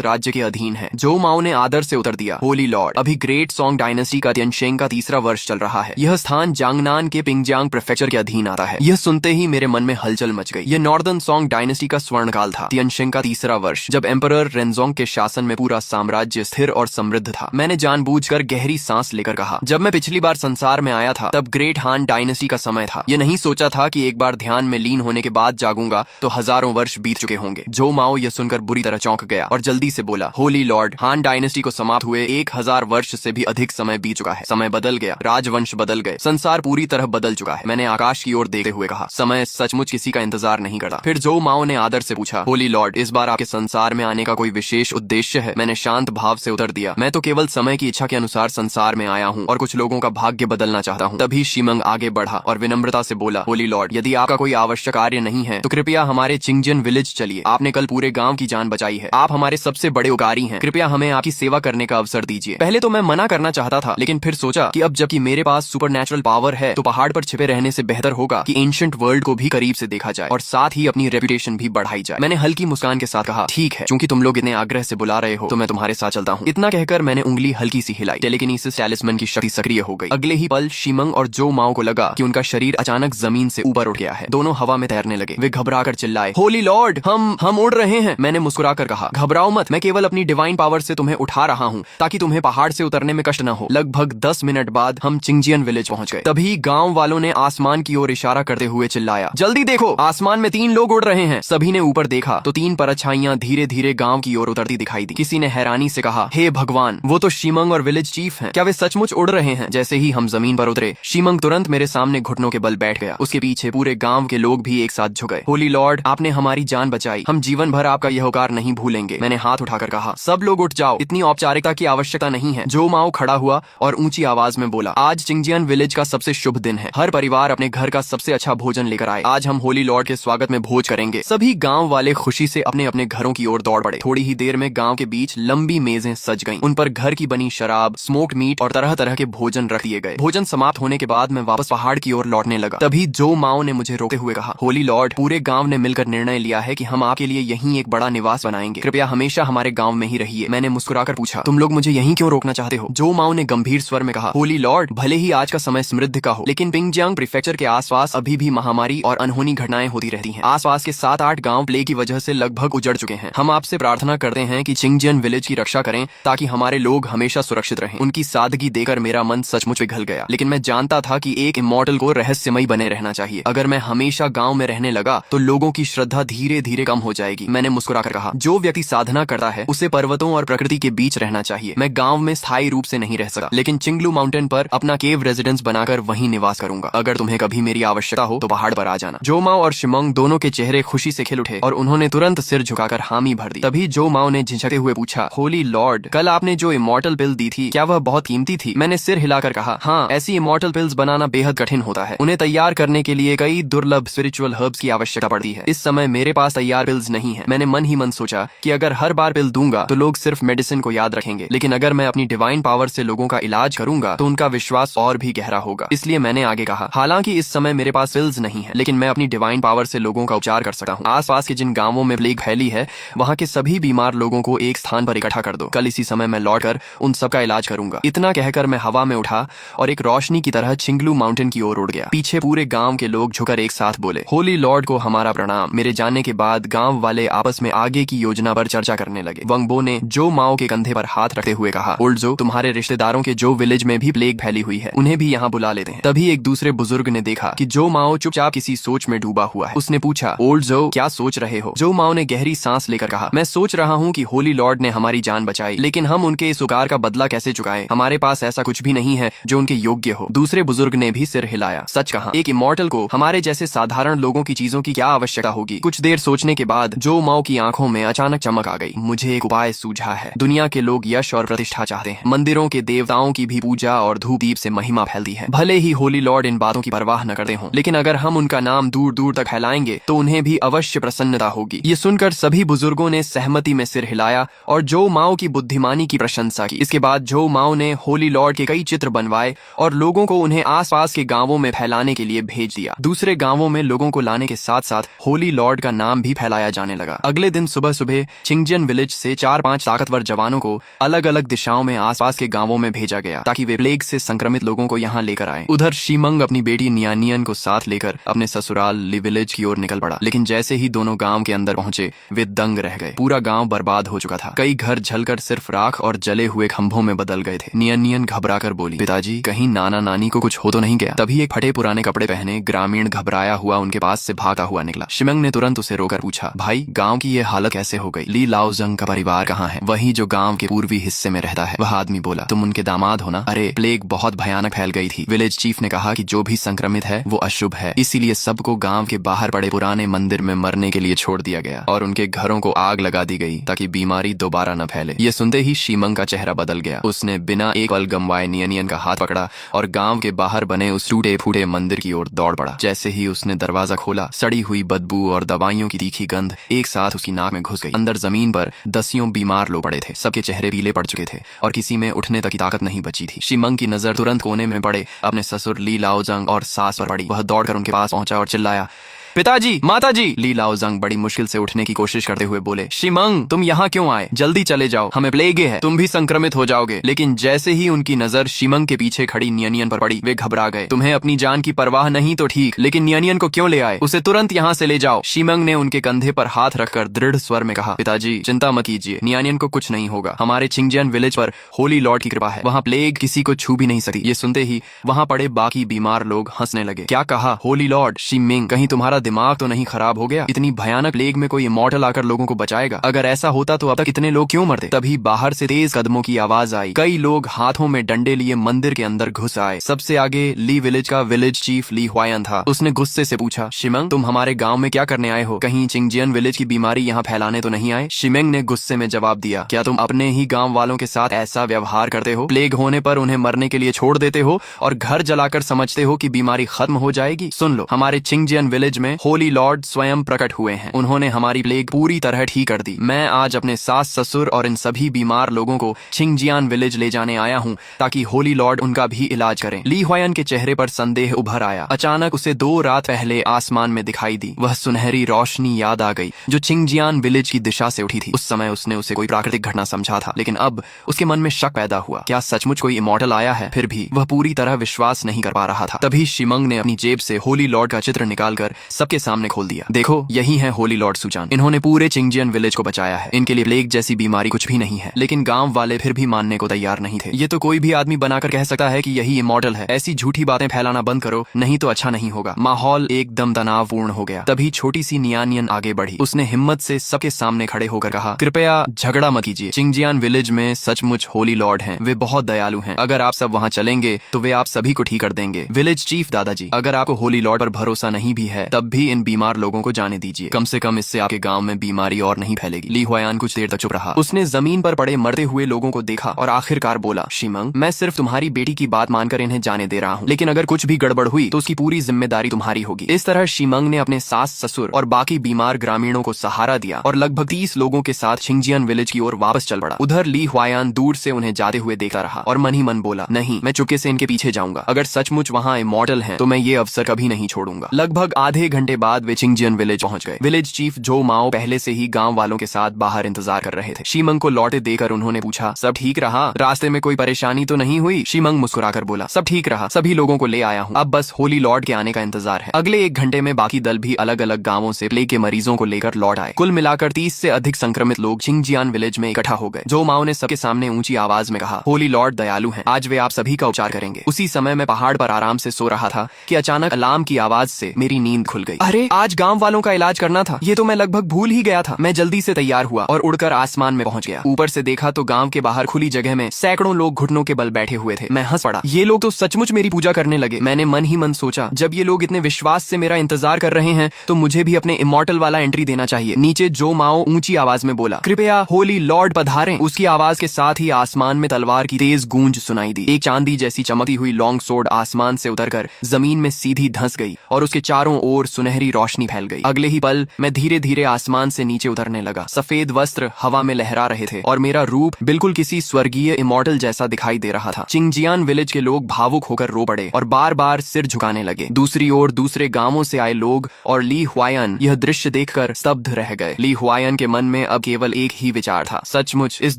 राज्य के अधीन है? जो माओ ने आदर से उत्तर दिया, होली लॉर्ड, अभी ग्रेट सॉन्ग डायनेस्टी का तियनशेंग का तीसरा वर्ष चल रहा है। यह स्थान जांगनान के पिंगजांग प्रेफेक्चर के अधीन आता है। यह सुनते ही मेरे मन में हलचल मच गई। यह नॉर्दर्न सॉन्ग डायनेस्टी का स्वर्ण काल था, तियनशेंग का तीसरा वर्ष, जब एम्परर रेनजोंग के शासन में पूरा साम्राज्य स्थिर और समृद्ध था। मैंने जानबूझकर गहरी सांस लेकर कहा, जब मैं पिछली बार संसार में आया था तब ग्रेट हान डायनेस्टी का समय था। यह नहीं सोचा था कि एक बार ध्यान में लीन होने के बाद जागूंगा तो हजारों वर्ष बीत चुके होंगे। जो माओ यह सुनकर बुरी तरह चौंक गया और जल्दी से बोला, होली लॉर्ड, हान डायनेस्टी को समाप्त हुए 1000 वर्ष से भी अधिक समय बीत चुका है। समय बदल गया, राजवंश बदल गए, संसार पूरी तरह बदल चुका है। मैंने आकाश की ओर देखते हुए कहा, समय सचमुच किसी का इंतजार नहीं करता। फिर जो माओ ने आदर से पूछा, होली लॉर्ड, इस बार आपके संसार में आने का कोई विशेष उद्देश्य है? मैंने शांत भाव से उत्तर दिया, मैं तो केवल समय की इच्छा के अनुसार संसार में आया हूँ और कुछ लोगों का भाग्य बदलना चाहता हूँ। तभी शिमंग आगे बढ़ा और विनम्रता से बोला, होली लॉर्ड, यदि आपका कोई आवश्यक कार्य नहीं है तो कृपया हमारे चिंगजियन विलेज चलिए। आपने कल पूरे गांव की जान बचाई है, आप हमारे सबसे बड़े उपकारी हैं। कृपया हमें आपकी सेवा करने का अवसर दीजिए। पहले तो मैं मना करना चाहता था, लेकिन फिर सोचा कि अब जबकि मेरे पास सुपरनैचुरल पावर है तो पहाड़ पर छिपे रहने से बेहतर होगा कि एंशिएंट वर्ल्ड को भी करीब से देखा जाए और साथ ही अपनी रेपुटेशन भी बढ़ाई जाए। मैंने हल्की मुस्कान के साथ कहा, ठीक है, क्योंकि तुम लोग इतने आग्रह से बुला रहे हो तो मैं तुम्हारे साथ चलता हूँ। इतना कहकर मैंने उंगली हल्की सी हिलाई। टेलीकिनेसिस टैलिस्मैन की शक्ति सक्रिय हो गई। अगले ही पल शिमंग और जो माओ को लगा कि उनका शरीर अचानक जमीन से ऊपर उठ गया है। दोनों हवा में तैरने लगे। वे घबराकर चिल्लाए, होली लॉर्ड, हम उड़ रहे हैं। मैंने मुस्कुराकर कहा, घबराओ मत, मैं केवल अपनी डिवाइन पावर से तुम्हें उठा रहा हूँ ताकि तुम्हें पहाड़ से उतरने में कष्ट न हो। लगभग 10 मिनट बाद हम चिंगजियन विलेज पहुंच गए। तभी गांव वालों ने आसमान की ओर इशारा करते हुए चिल्लाया, जल्दी देखो, आसमान में 3 लोग उड़ रहे हैं। सभी ने ऊपर देखा तो 3 परछाइयां धीरे धीरे गांव की ओर उतरती दिखाई दी। किसी ने हैरानी से कहा, हे भगवान, वो तो शिमंग और विलेज चीफ हैं। क्या वे सचमुच उड़ रहे हैं? जैसे ही हम जमीन पर उतरे, शिमंग तुरंत मेरे सामने घुटनों के बल बैठ गया। उसके पीछे पूरे गांव के लोग भी एक साथ झुक गए। होली लॉर्ड, आपने हमारी जान बचाई, हम जीवन भर आपका यह उपकार नहीं भूलेंगे। मैंने हाथ उठाकर कहा, सब लोग उठ जाओ, इतनी औपचारिकता की आवश्यकता नहीं है। जो माओ खड़ा हुआ और ऊंची आवाज में बोला, आज चिंगजियन विलेज का सबसे शुभ दिन है। हर परिवार अपने घर का सबसे अच्छा भोजन लेकर आए। आज हम होली लॉर्ड के स्वागत में भोज करेंगे। सभी गांव वाले खुशी से अपने अपने घरों की ओर दौड़ पड़े। थोड़ी ही देर में गांव के बीच लंबी मेजें सज गईं। उन पर घर की बनी शराब, स्मोक्ड मीट और तरह तरह के भोजन रख दिए गए। भोजन समाप्त होने के बाद मैं वापस पहाड़ की ओर लौटने लगा। तभी जो माओ ने मुझे रोकते हुए कहा, होली लॉर्ड, पूरे गांव ने मिलकर निर्णय लिया है कि हम आपके लिए यहीं एक बड़ा निवास बनाएंगे। कृपया हमेशा हमारे गांव में ही रहिए। मैंने मुस्कुराकर पूछा, तुम लोग मुझे यहीं क्यों रोकना चाहते हो? जो माओ ने गंभीर स्वर में कहा, होली लॉर्ड, भले ही आज का समय समृद्ध का हो, लेकिन पिंगजांग प्रीफेक्चर के आसपास अभी भी महामारी और अनहोनी घटनाएं होती रहती हैं। आसपास के 7-8 गांव प्लेग की वजह से लगभग उजड़ चुके हैं। हम आपसे प्रार्थना करते हैं कि चिंगजियन विलेज की रक्षा करें ताकि हमारे लोग हमेशा सुरक्षित रहें। उनकी सादगी देकर मेरा मन सचमुच पिघल गया, लेकिन मैं जानता था कि एक इमॉर्टल को रहस्यमय बने रहना चाहिए। अगर मैं हमेशा गांव में रहने लगा तो लोगों की श्रद्धा धीरे धीरे कम हो जाएगी। मैंने मुस्कुराकर कहा, जो व्यक्ति साधना करता है उसे पर्वतों और प्रकृति के बीच रहना चाहिए। मैं गांव में स्थायी रूप से नहीं रह सकता, लेकिन चिंगलू माउंटेन पर अपना केव रेजिडेंस बनाकर वहीं निवास करूंगा। अगर तुम्हें कभी मेरी आवश्यकता हो तो पहाड़ पर आ जाना। जो माओ और शिमंग दोनों के चेहरे खुशी से खिल उठे और उन्होंने तुरंत सिर झुकाकर हामी भर दी। तभी जो माओ ने झिझकते हुए पूछा, होली लॉर्ड, कल आपने जो इमॉर्टल पिल दी थी, क्या वह बहुत कीमती थी? मैंने सिर हिलाकर कहा, हाँ, ऐसी इमॉर्टल पिल्स बनाना बेहद कठिन होता है। उन्हें तैयार करने के लिए कई दुर्लभ स्पिरिचुअल हर्ब्स की आवश्यकता पड़ती है। इस समय मेरे पास तैयार पिल्स नहीं है। मैंने मन ही मन सोचा कि अगर हर बार पिल दूंगा तो लोग सिर्फ मेडिसिन को याद रखेंगे, लेकिन अगर मैं अपनी डिवाइन पावर से लोगों का इलाज करूंगा तो उनका विश्वास और भी गहरा होगा। इसलिए मैंने आगे कहा, हालांकि इस समय मेरे पास पिल्स नहीं है, लेकिन मैं अपनी डिवाइन पावर से लोगों का उपचार कर सकता हूँ। आसपास के जिन गांवों में प्लेग फैली है वहाँ के सभी बीमार लोगों को एक स्थान पर इकट्ठा कर दो। कल इसी समय मैं लौटकर उन सबका इलाज करूंगा। इतना कहकर मैं हवा में उठा और एक रोशनी की तरह चिंगलू माउंटेन की ओर उड़ गया। पीछे पूरे गांव के लोग झुकर एक साथ बोले, होली लॉर्ड को हमारा प्रणाम। मेरे जाने के बाद गांव वाले आपस में आगे की योजना पर चर्चा करने लगे। वंगबो ने जो माओ के कंधे पर हाथ रखते हुए कहा, ओल्ड जो, तुम्हारे रिश्तेदारों के जो विलेज में भी प्लेग फैली हुई है उन्हें भी यहाँ बुला लेते हैं। तभी एक दूसरे बुजुर्ग ने देखा कि जो माओ चुपचाप किसी सोच में डूबा हुआ है। उसने पूछा, ओल्ड जो, क्या सोच रहे हो? जो माओ ने गहरी सांस लेकर कहा, मैं सोच रहा हूँ कि होली लॉर्ड ने हमारी जान बचाई, लेकिन हम उनके इस उपकार का बदला कैसे चुकाएं? हमारे पास ऐसा कुछ भी नहीं है जो उनके योग्य हो। दूसरे बुजुर्ग ने भी सिर हिलाया, सच कहा, एक इमॉर्टल को हमारे जैसे साधारण लोगों की चीजों की क्या आवश्यकता होगी? कुछ देर सोचने के बाद जो माओ की आंखों में अचानक चमक आ गई। मुझे एक उपाय सूझा है। दुनिया के लोग यश और प्रतिष्ठा चाहते हैं। मंदिरों के देवताओं की भी पूजा और धूप दीप से महिमा फैलती है। भले ही होली लॉर्ड इन बातों की परवाह न करते हों, लेकिन अगर हम उनका नाम दूर दूर तक फैलाएंगे तो उन्हें भी अवश्य प्रसन्नता होगी। ये सुनकर सभी बुजुर्गों ने सहमति में सिर हिलाया और जो माओ की बुद्धिमानी की प्रशंसा की। इसके बाद जो माओ ने होली लॉर्ड के कई चित्र बनवाए और लोगों को उन्हें आसपास के गांवों में फैलाने के लिए भेज दिया। दूसरे गांवों में लोगों को लाने के साथ साथ होली लॉर्ड का नाम भी फैलाया जाने जाने लगा। अगले दिन सुबह सुबह चिंगजियन विलेज से 4-5 ताकतवर जवानों को अलग अलग दिशाओं में आसपास के गांवों में भेजा गया ताकि वे प्लेग से संक्रमित लोगों को यहाँ लेकर आए। उधर शीमंग अपनी बेटी नियानियन को साथ लेकर अपने ससुराल ली विलेज की ओर निकल पड़ा, लेकिन जैसे ही दोनों गांव के अंदर पहुंचे वे दंग रह गए। पूरा गांव बर्बाद हो चुका था। कई घर जलकर सिर्फ राख और जले हुए खंभों में बदल गए थे। नियानियन घबराकर बोली, पिताजी कहीं नाना नानी को कुछ हो तो नहीं गया? तभी एक फटे पुराने कपड़े पहने ग्रामीण घबराया हुआ उनके पास से भागता हुआ निकला। शिमंग ने तुरंत उसे रोकर पूछा, भाई गांव की ये हालत कैसे हो गई? ली लाओजंग का परिवार कहाँ है? वही जो गांव के पूर्वी हिस्से में रहता है। वह आदमी बोला, तुम उनके दामाद हो ना? अरे प्लेग बहुत भयानक फैल गई थी। विलेज चीफ ने कहा कि जो भी संक्रमित है वो अशुभ है, इसीलिए सबको गांव के बाहर पड़े पुराने मंदिर में मरने के लिए छोड़ दिया गया और उनके घरों को आग लगा दी गई ताकि बीमारी दोबारा न फैले। ये सुनते ही शीमंग का चेहरा बदल गया। उसने बिना एक पल गंवाए नियनियन का हाथ पकड़ा और गांव के बाहर बने उस टूटे फूटे मंदिर की ओर दौड़ पड़ा। जैसे ही उसने दरवाजा खोला, सड़ी हुई बदबू और दवाइयों की तीखी गंध एक साथ उसकी नाक में घुस गई। अंदर जमीन पर दसियों बीमार लोग पड़े थे। सबके चेहरे पीले पड़ चुके थे और किसी में उठने तक की ताकत नहीं बची थी। शीमंग की नजर तुरंत कोने में पड़े अपने ससुर ली लाओजंग और सास पर पड़ी। वह दौड़कर उनके पास पहुंचा और चिल्लाया, पिताजी, माताजी। ली लाओजंग बड़ी मुश्किल से उठने की कोशिश करते हुए बोले, शीमंग तुम यहाँ क्यों आए? जल्दी चले जाओ, हमें प्लेग है, तुम भी संक्रमित हो जाओगे। लेकिन जैसे ही उनकी नजर शीमंग के पीछे खड़ी नियनियन पर पड़ी, वे घबरा गए। तुम्हें अपनी जान की परवाह नहीं तो ठीक, लेकिन नियनियन को क्यों ले आए? उसे तुरंत यहाँ से ले जाओ। शीमंग ने उनके कंधे पर हाथ रखकर दृढ़ स्वर में कहा, पिताजी चिंता मत कीजिए, नियनियन को कुछ नहीं होगा। हमारे चिंगजियन विलेज पर होली लॉर्ड की कृपा है, वहाँ प्लेग किसी को छू भी नहीं सकती। ये सुनते ही वहाँ पड़े बाकी बीमार लोग हंसने लगे। क्या कहा? होली लॉर्ड? शीमिंग, कहीं तुम्हारा दिमाग तो नहीं खराब हो गया? इतनी भयानक प्लेग में कोई इमॉर्टल आकर लोगों को बचाएगा? अगर ऐसा होता तो अब तक इतने लोग क्यों मरते? तभी बाहर से तेज कदमों की आवाज आई। कई लोग हाथों में डंडे लिए मंदिर के अंदर घुस आए। सबसे आगे ली विलेज का विलेज चीफ ली हुआयन था। उसने गुस्से से पूछा, शिमंग तुम हमारे गांव में क्या करने आए हो? कहीं चिंगजियन विलेज की बीमारी यहाँ फैलाने तो नहीं आए? शिमंग ने गुस्से में जवाब दिया, क्या तुम अपने ही गाँव वालों के साथ ऐसा व्यवहार करते हो? प्लेग होने पर उन्हें मरने के लिए छोड़ देते हो और घर जलाकर समझते हो कि बीमारी खत्म हो जाएगी? सुन लो, हमारे चिंगजियन विलेज में होली लॉर्ड स्वयं प्रकट हुए हैं। उन्होंने हमारी प्लेग पूरी तरह ठीक कर दी। मैं आज अपने सास ससुर और इन सभी बीमार लोगों को चिंगजियान विलेज ले जाने आया हूँ ताकि होली लॉर्ड उनका भी इलाज करें। ली हुआयन के चेहरे पर संदेह उभर आया। अचानक उसे 2 रात पहले आसमान में दिखाई दी वह सुनहरी रोशनी याद आ गई जो चिंगजियान विलेज की दिशा से उठी थी। उस समय उसने उसे कोई प्राकृतिक घटना समझा था, लेकिन अब उसके मन में शक पैदा हुआ, क्या सचमुच कोई इमॉर्टल आया है? फिर भी वह पूरी तरह विश्वास नहीं कर पा रहा था। तभी शिमंग ने अपनी जेब से होली लॉर्ड का चित्र निकालकर सबके सामने खोल दिया। देखो, यही है होली लॉर्ड सुजान। इन्होंने पूरे चिंगजियन विलेज को बचाया है। इनके लिए प्लेग जैसी बीमारी कुछ भी नहीं है। लेकिन गांव वाले फिर भी मानने को तैयार नहीं थे। ये तो कोई भी आदमी बनाकर कह सकता है कि यही इमॉर्टल है। ऐसी झूठी बातें फैलाना बंद करो, नहीं तो अच्छा नहीं होगा। माहौल एकदम तनावपूर्ण हो गया। तभी छोटी सी नियानियन आगे बढ़ी। उसने हिम्मत से सबके सामने खड़े होकर कहा, कृपया झगड़ा मत कीजिए। चिंगजियान विलेज में सचमुच होली लॉर्ड हैं। वे बहुत दयालु हैं। अगर आप सब वहाँ चलेंगे तो वे आप सभी को ठीक कर देंगे। विलेज चीफ दादाजी, अगर आपको होली लॉर्ड पर भरोसा नहीं भी है तब भी इन बीमार लोगों को जाने दीजिए। कम से कम इससे आपके गांव में बीमारी और नहीं फैलेगी। ली हुआयन कुछ देर तक चुप रहा। उसने जमीन पर पड़े मरते हुए लोगों को देखा और आखिरकार बोला, शिमंग मैं सिर्फ तुम्हारी बेटी की बात मानकर इन्हें जाने दे रहा हूँ, लेकिन अगर कुछ भी गड़बड़ हुई तो उसकी पूरी जिम्मेदारी तुम्हारी होगी। इस तरह शिमंग ने अपने सास ससुर और बाकी बीमार ग्रामीणों को सहारा दिया और लगभग 30 लोगों के साथ चिंगजियान विलेज की ओर वापस चल पड़ा। उधर ली हुआयन दूर से उन्हें जाते हुए देखता रहा और मन ही मन बोला, नहीं, मैं चुपके से इनके पीछे जाऊंगा। अगर सचमुच वहाँ इमॉर्टल हैं तो मैं ये अवसर कभी नहीं छोड़ूंगा। लगभग आधे घंटे बाद वे चिंगजियन विलेज पहुंच गए। विलेज चीफ जो माओ पहले से ही गांव वालों के साथ बाहर इंतजार कर रहे थे। शिमंग को लौटे देकर उन्होंने पूछा, सब ठीक रहा? रास्ते में कोई परेशानी तो नहीं हुई? शिमंग मुस्कुराकर बोला, सब ठीक रहा, सभी लोगों को ले आया हूँ, अब बस होली लॉर्ड के आने का इंतजार है। अगले 1 घंटे में बाकी दल भी अलग अलग गाँवों से प्लेग के मरीजों को लेकर लौट आए। कुल मिलाकर 30 से अधिक संक्रमित लोग चिंगजियान विलेज में इकट्ठा हो गए। जो माओ ने सबके सामने ऊंची आवाज में कहा, होली लॉर्ड दयालु हैं, आज वे आप सभी का उपचार करेंगे। उसी समय मैं पहाड़ पर आराम से सो रहा था कि अचानक अलार्म की आवाज से मेरी नींद खुल गई। अरे, आज गांव वालों का इलाज करना था, ये तो मैं लगभग भूल ही गया था। मैं जल्दी से तैयार हुआ और उड़कर आसमान में पहुंच गया। ऊपर से देखा तो गांव के बाहर खुली जगह में सैकड़ों लोग घुटनों के बल बैठे हुए थे। मैं हंस पड़ा, ये लोग तो सचमुच मेरी पूजा करने लगे। मैंने मन ही मन सोचा, जब ये लोग इतने विश्वास से मेरा इंतजार कर रहे हैं तो मुझे भी अपने इमॉर्टल वाला एंट्री देना चाहिए। नीचे जो माओ ऊंची आवाज में बोला, कृपया होली लॉर्ड पधारें। उसकी आवाज के साथ ही आसमान में तलवार की तेज गूंज सुनाई दी। एक चांदी जैसी चमकती हुई लॉन्ग सोर्ड आसमान से उतरकर जमीन में सीधी धंस गई और उसके चारों ओर सुनहरी रोशनी फैल गई। अगले ही पल मैं धीरे धीरे आसमान से नीचे उतरने लगा। सफेद वस्त्र हवा में लहरा रहे थे और मेरा रूप बिल्कुल किसी स्वर्गीय इमॉर्टल जैसा दिखाई दे रहा था। चिंगजियान विलेज के लोग भावुक होकर रो पड़े और बार बार सिर झुकाने लगे। दूसरी ओर दूसरे गांवों से आए लोग और ली हुआयन यह दृश्य देखकर स्तब्ध रह गए। ली हुआयन के मन में अब केवल एक ही विचार था, सचमुच इस